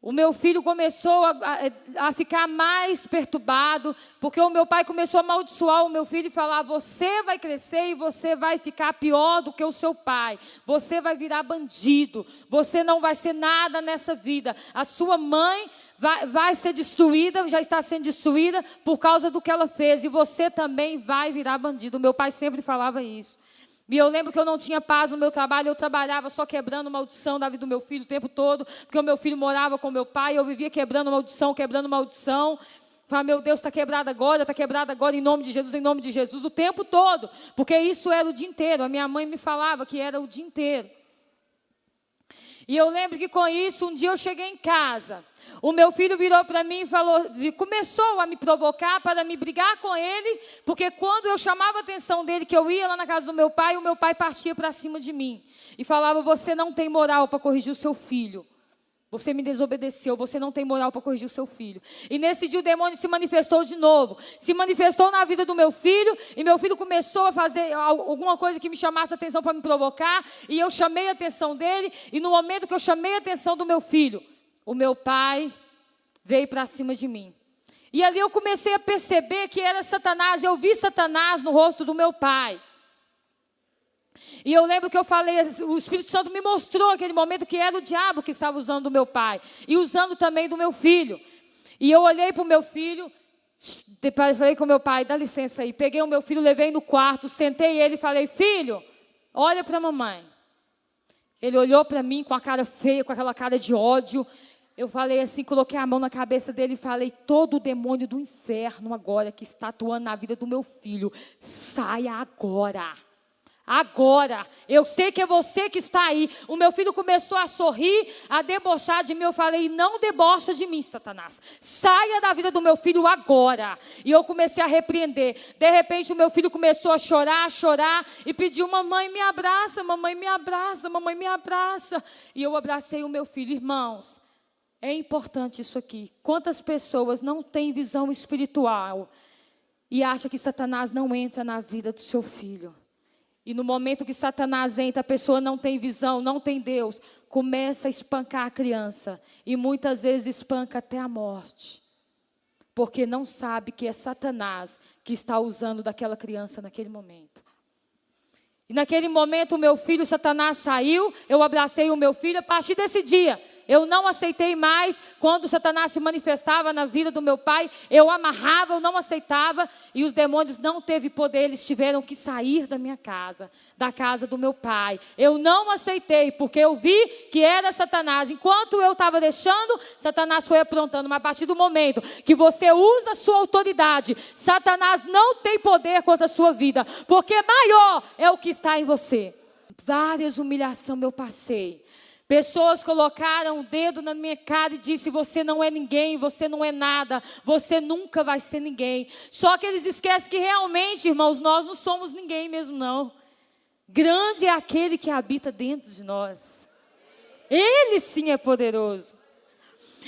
o meu filho começou a ficar mais perturbado, porque o meu pai começou a amaldiçoar o meu filho e falar: você vai crescer e você vai ficar pior do que o seu pai. Você vai virar bandido. Você não vai ser nada nessa vida. A sua mãe vai ser destruída, já está sendo destruída por causa do que ela fez. E você também vai virar bandido. O meu pai sempre falava isso. E eu lembro que eu não tinha paz no meu trabalho, eu trabalhava só quebrando maldição da vida do meu filho o tempo todo, porque o meu filho morava com meu pai, eu vivia quebrando maldição. Fala, meu Deus, está quebrado agora, em nome de Jesus, o tempo todo. Porque isso era o dia inteiro. A minha mãe me falava que era o dia inteiro. E eu lembro que com isso, um dia eu cheguei em casa. O meu filho virou para mim e falou, começou a me provocar para me brigar com ele, porque quando eu chamava a atenção dele, que eu ia lá na casa do meu pai, o meu pai partia para cima de mim. E falava, você não tem moral para corrigir o seu filho. Você me desobedeceu, você não tem moral para corrigir o seu filho. E nesse dia o demônio se manifestou de novo. Se manifestou na vida do meu filho. E meu filho começou a fazer alguma coisa que me chamasse a atenção para me provocar. E eu chamei a atenção dele. E no momento que eu chamei a atenção do meu filho, o meu pai veio para cima de mim. E ali eu comecei a perceber que era Satanás. Eu vi Satanás no rosto do meu pai. E eu lembro que eu falei, o Espírito Santo me mostrou aquele momento que era o diabo que estava usando do meu pai. E usando também do meu filho. E eu olhei para o meu filho, falei com o meu pai, dá licença aí. Peguei o meu filho, levei no quarto, sentei ele e falei, filho, olha para a mamãe. Ele olhou para mim com a cara feia, com aquela cara de ódio. Eu falei assim, coloquei a mão na cabeça dele e falei, todo o demônio do inferno agora que está atuando na vida do meu filho, saia agora. Agora, eu sei que é você que está aí. O meu filho começou a sorrir, a debochar de mim. Eu falei, não debocha de mim, Satanás. Saia da vida do meu filho agora. E eu comecei a repreender. De repente, o meu filho começou a chorar e pediu, mamãe, me abraça, mamãe, me abraça, mamãe, me abraça. E eu abracei o meu filho. Irmãos, é importante isso aqui. Quantas pessoas não têm visão espiritual e acham que Satanás não entra na vida do seu filho? E no momento que Satanás entra, a pessoa não tem visão, não tem Deus, começa a espancar a criança. E muitas vezes espanca até a morte. Porque não sabe que é Satanás que está usando daquela criança naquele momento. E naquele momento o meu filho, Satanás, saiu, eu abracei o meu filho. A partir desse dia, eu não aceitei mais quando Satanás se manifestava na vida do meu pai. Eu amarrava, eu não aceitava. E os demônios não teve poder, eles tiveram que sair da minha casa, da casa do meu pai. Eu não aceitei, porque eu vi que era Satanás. Enquanto eu estava deixando, Satanás foi aprontando. Mas a partir do momento que você usa a sua autoridade, Satanás não tem poder contra a sua vida, porque maior é o que está em você. Várias humilhações eu passei. Pessoas colocaram o dedo na minha cara e disse, você não é ninguém, você não é nada, você nunca vai ser ninguém. Só que eles esquecem que realmente, irmãos, nós não somos ninguém mesmo não. Grande é aquele que habita dentro de nós. Ele sim é poderoso.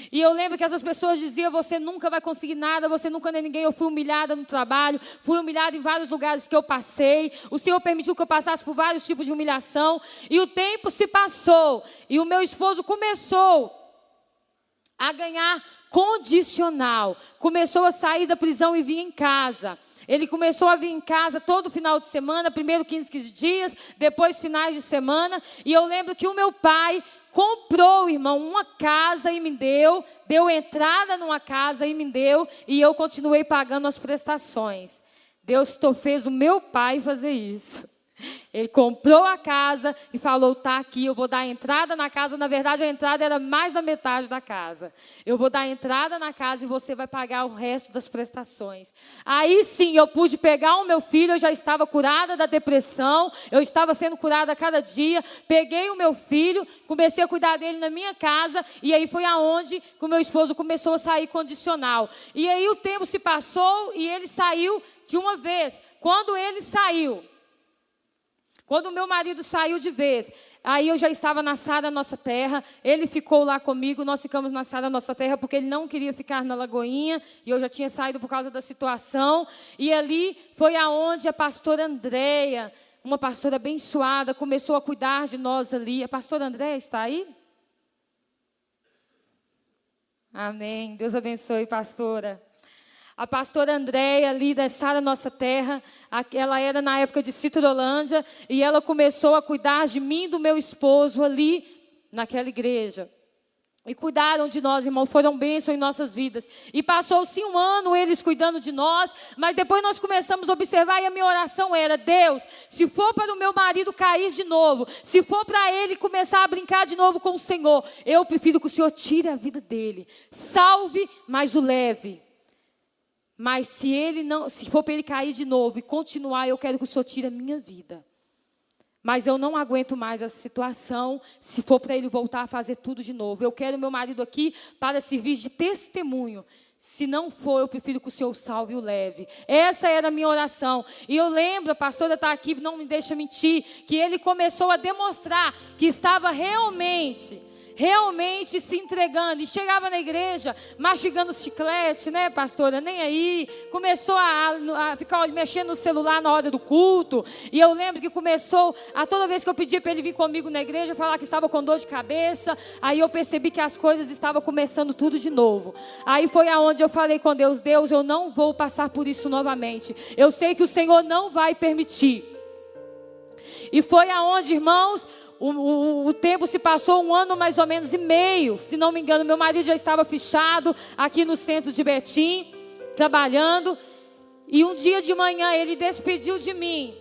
E eu lembro que essas pessoas diziam, você nunca vai conseguir nada, você nunca é ninguém. Eu fui humilhada no trabalho, fui humilhada em vários lugares que eu passei. O Senhor permitiu que eu passasse por vários tipos de humilhação. E o tempo se passou, e o meu esposo começou a ganhar condicional. Começou a sair da prisão e vir em casa. Ele começou a vir em casa todo final de semana, primeiro 15 dias, depois finais de semana. E eu lembro que o meu pai comprou, irmão, uma casa e me deu entrada numa casa e me deu, e eu continuei pagando as prestações. Deus fez o meu pai fazer isso. Ele comprou a casa e falou, tá aqui, eu vou dar entrada na casa. Na verdade, a entrada era mais da metade da casa. Eu vou dar entrada na casa e você vai pagar o resto das prestações. Aí sim, eu pude pegar o meu filho, eu já estava curada da depressão, eu estava sendo curada a cada dia. Peguei o meu filho, comecei a cuidar dele na minha casa, e aí foi aonde que o meu esposo começou a sair condicional. E aí o tempo se passou e ele saiu de uma vez. Quando ele saiu, quando o meu marido saiu de vez, aí eu já estava na Sara Nossa Terra, ele ficou lá comigo, nós ficamos na Sara Nossa Terra, porque ele não queria ficar na Lagoinha, e eu já tinha saído por causa da situação, e ali foi aonde a pastora Andréia, uma pastora abençoada, começou a cuidar de nós ali. A pastora Andréia está aí? Amém, Deus abençoe, pastora. A pastora Andréia, ali da Sara Nossa Terra, ela era na época de Citrolândia, e ela começou a cuidar de mim e do meu esposo ali, naquela igreja. E cuidaram de nós, irmão, foram bênção em nossas vidas. E passou-se um ano eles cuidando de nós, mas depois nós começamos a observar, e a minha oração era, Deus, se for para o meu marido cair de novo, se for para ele começar a brincar de novo com o Senhor, eu prefiro que o Senhor tire a vida dele. Salve, mas o leve. Mas se for para ele cair de novo e continuar, eu quero que o Senhor tire a minha vida. Mas eu não aguento mais essa situação, se for para ele voltar a fazer tudo de novo. Eu quero meu marido aqui para servir de testemunho. Se não for, eu prefiro que o Senhor salve e o leve. Essa era a minha oração. E eu lembro, a pastora está aqui, não me deixa mentir, que ele começou a demonstrar que estava realmente se entregando. E chegava na igreja, mastigando chiclete, né, pastora? Nem aí. Começou a ficar mexendo no celular na hora do culto. E eu lembro que começou, toda vez que eu pedia para ele vir comigo na igreja, falar que estava com dor de cabeça. Aí eu percebi que as coisas estavam começando tudo de novo. Aí foi aonde eu falei com Deus: Deus, eu não vou passar por isso novamente. Eu sei que o Senhor não vai permitir. E foi aonde, irmãos, o tempo se passou 1 ano mais ou menos e meio, se não me engano. Meu marido já estava fichado aqui no centro de Betim, trabalhando. E um dia de manhã ele despediu de mim,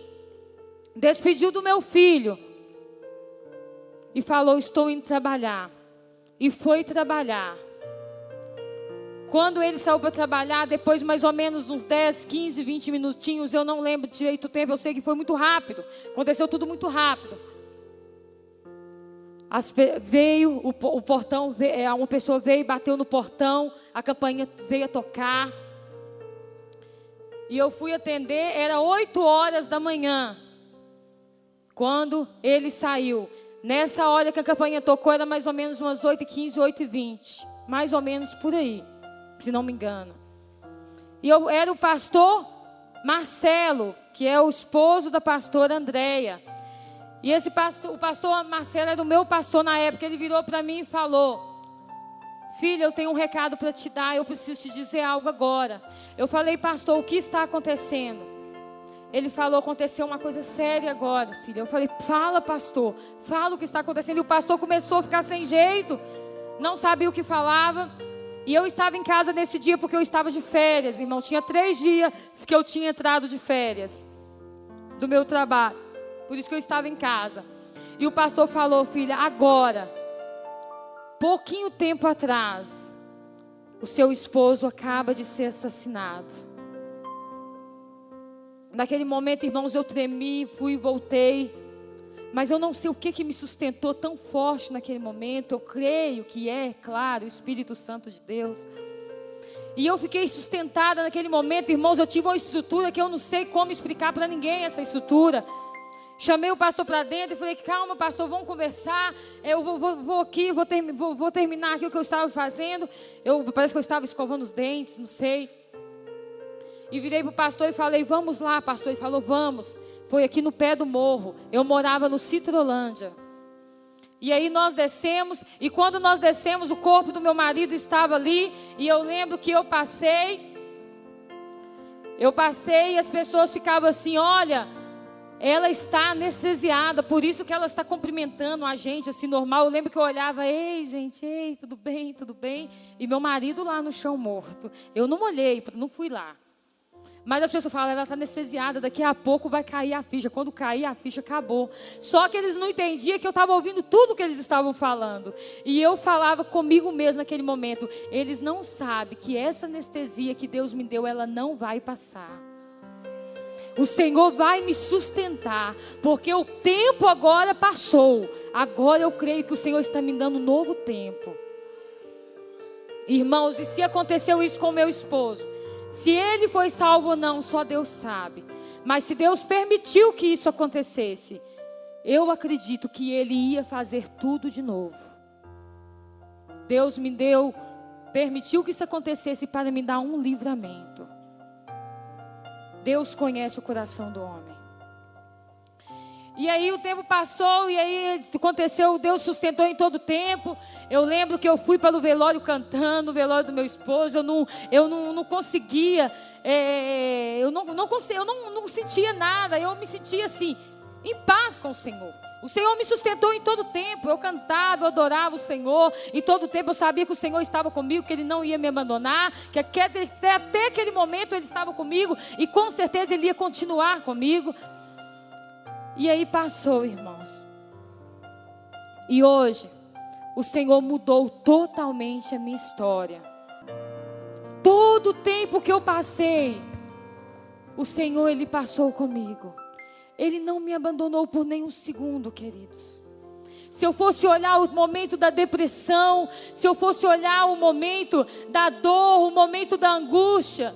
despediu do meu filho e falou: estou indo trabalhar. E foi trabalhar. Quando ele saiu para trabalhar, depois mais ou menos uns 10, 15, 20 minutinhos, eu não lembro direito o tempo, eu sei que foi muito rápido, aconteceu tudo muito rápido. Veio o portão, uma pessoa veio e bateu no portão, a campainha veio a tocar. E eu fui atender, era 8 horas da manhã, quando ele saiu. Nessa hora que a campainha tocou, era mais ou menos umas 8h15, 8h20, mais ou menos por aí, se não me engano. E era o pastor Marcelo, que é o esposo da pastora Andréia. E o pastor Marcelo era o meu pastor na época. Ele virou para mim e falou: filha, eu tenho um recado para te dar, eu preciso te dizer algo agora. Eu falei: pastor, o que está acontecendo? Ele falou: aconteceu uma coisa séria agora, filha. Eu falei: fala, pastor, fala o que está acontecendo. E o pastor começou a ficar sem jeito, não sabia o que falava. E eu estava em casa nesse dia porque eu estava de férias, irmão. Tinha 3 dias que eu tinha entrado de férias do meu trabalho. Por isso que eu estava em casa. E o pastor falou: filha, agora, pouquinho tempo atrás, o seu esposo acaba de ser assassinado. Naquele momento, irmãos, eu tremi, fui e voltei. Mas eu não sei o que me sustentou tão forte naquele momento. Eu creio que claro, o Espírito Santo de Deus. E eu fiquei sustentada naquele momento, irmãos. Eu tive uma estrutura que eu não sei como explicar para ninguém essa estrutura. Chamei o pastor para dentro e falei: calma, pastor, vamos conversar. Eu vou terminar aqui o que eu estava fazendo. Parece que eu estava escovando os dentes, não sei. E virei para o pastor e falei: vamos lá, pastor. Ele falou: vamos. Foi aqui no pé do morro. Eu morava no Citrolândia. E aí nós descemos. E quando nós descemos, o corpo do meu marido estava ali. E eu lembro que eu passei e as pessoas ficavam assim: olha, ela está anestesiada, por isso que ela está cumprimentando a gente assim normal. Eu lembro que eu olhava: ei, gente, ei, tudo bem, tudo bem? E meu marido lá no chão morto. Eu não olhei, não fui lá. Mas as pessoas falam: ela está anestesiada, daqui a pouco vai cair a ficha. Quando cair a ficha, acabou. Só que eles não entendiam que eu estava ouvindo tudo que eles estavam falando. E eu falava comigo mesmo naquele momento: eles não sabem que essa anestesia que Deus me deu, ela não vai passar. O Senhor vai me sustentar, porque o tempo agora passou. Agora eu creio que o Senhor está me dando um novo tempo. Irmãos, e se aconteceu isso com o meu esposo? Se ele foi salvo ou não, só Deus sabe. Mas se Deus permitiu que isso acontecesse, eu acredito que Ele ia fazer tudo de novo. Deus permitiu que isso acontecesse para me dar um livramento. Deus conhece o coração do homem. E aí o tempo passou, e aí aconteceu, Deus sustentou em todo o tempo. Eu lembro que eu fui para o velório cantando, o velório do meu esposo. Eu não conseguia, eu não sentia nada. Eu me sentia assim, em paz com o Senhor. O Senhor me sustentou em todo o tempo. Eu cantava, eu adorava o Senhor. Em todo o tempo eu sabia que o Senhor estava comigo, que Ele não ia me abandonar, que até aquele momento Ele estava comigo, e com certeza Ele ia continuar comigo. E aí passou, irmãos. E hoje, o Senhor mudou totalmente a minha história. Todo todo o tempo que eu passei, o Senhor, Ele passou comigo. Ele não me abandonou por nenhum segundo, queridos. Se eu fosse olhar o momento da depressão, se eu fosse olhar o momento da dor, o momento da angústia,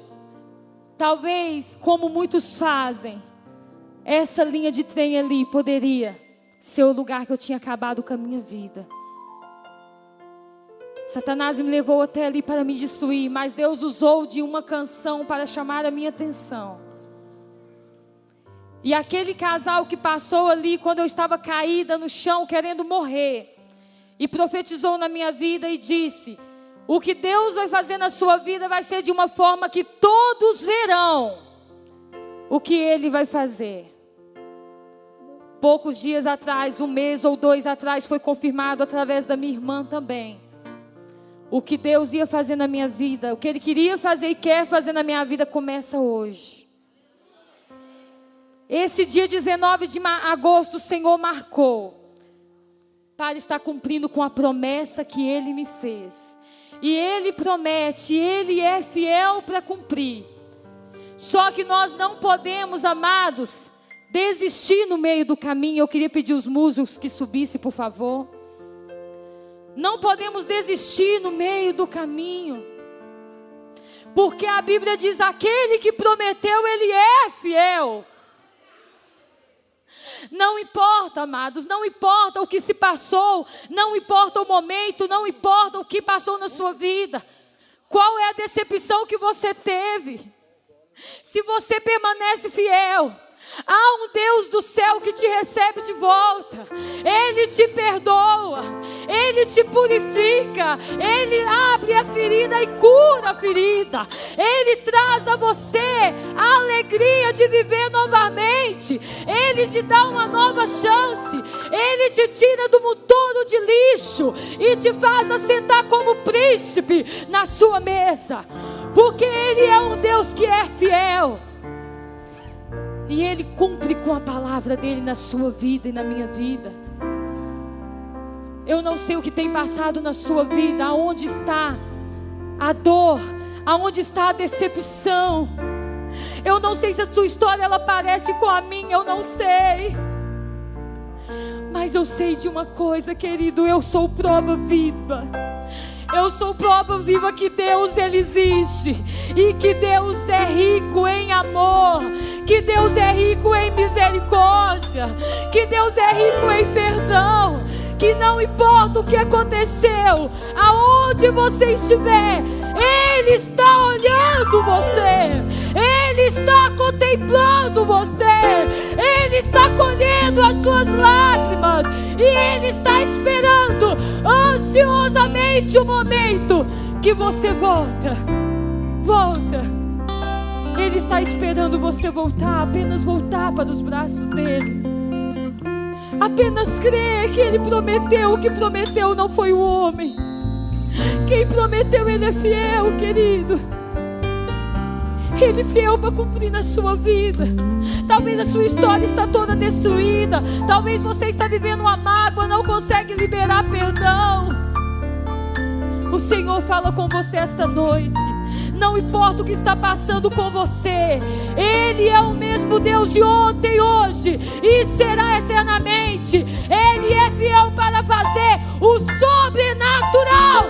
talvez, como muitos fazem, essa linha de trem ali poderia ser o lugar que eu tinha acabado com a minha vida. Satanás me levou até ali para me destruir, mas Deus usou de uma canção para chamar a minha atenção. E aquele casal que passou ali quando eu estava caída no chão, querendo morrer, e profetizou na minha vida e disse: o que Deus vai fazer na sua vida vai ser de uma forma que todos verão o que Ele vai fazer. Poucos dias atrás, 1 mês ou 2 atrás, foi confirmado através da minha irmã também. O que Deus ia fazer na minha vida, o que Ele queria fazer e quer fazer na minha vida, começa hoje. Esse dia 19 de agosto, o Senhor marcou para estar cumprindo com a promessa que Ele me fez. E Ele promete, Ele é fiel para cumprir. Só que nós não podemos, amados, desistir no meio do caminho. Eu queria pedir os músicos que subissem, por favor. Não podemos desistir no meio do caminho. Porque a Bíblia diz: aquele que prometeu, Ele é fiel. Não importa, amados, não importa o que se passou, não importa o momento, não importa o que passou na sua vida. Qual é a decepção que você teve? Se você permanece fiel, há um Deus do céu que te recebe de volta. Ele te perdoa, Ele te purifica, Ele abre a ferida e cura a ferida. Ele traz a você a alegria de viver novamente. Ele te dá uma nova chance. Ele te tira do monturo de lixo e te faz assentar como príncipe na sua mesa. Porque Ele é um Deus que é fiel. E Ele cumpre com a palavra dEle na sua vida e na minha vida. Eu não sei o que tem passado na sua vida, aonde está a dor, aonde está a decepção. Eu não sei se a sua história ela parece com a minha, eu não sei. Mas eu sei de uma coisa, querido, eu sou prova viva. Eu sou prova viva que Deus Ele existe. E que Deus é rico em amor. Que Deus é rico em misericórdia. Que Deus é rico em perdão. Que não importa o que aconteceu, aonde você estiver, Ele está olhando você. Ele está contemplando você. Ele está colhendo as suas lágrimas. E Ele está esperando ansiosamente o momento que você volta. Ele está esperando você voltar, apenas voltar para os braços dEle. Apenas crer que Ele prometeu. O que prometeu não foi o homem. Quem prometeu, Ele é fiel, querido. Ele é fiel para cumprir na sua vida. Talvez a sua história está toda destruída. Talvez você está vivendo uma mágoa, não consegue liberar perdão. O Senhor fala com você esta noite. Não importa o que está passando com você, Ele é o mesmo Deus de ontem, hoje e será eternamente. Ele é fiel para fazer o sobrenatural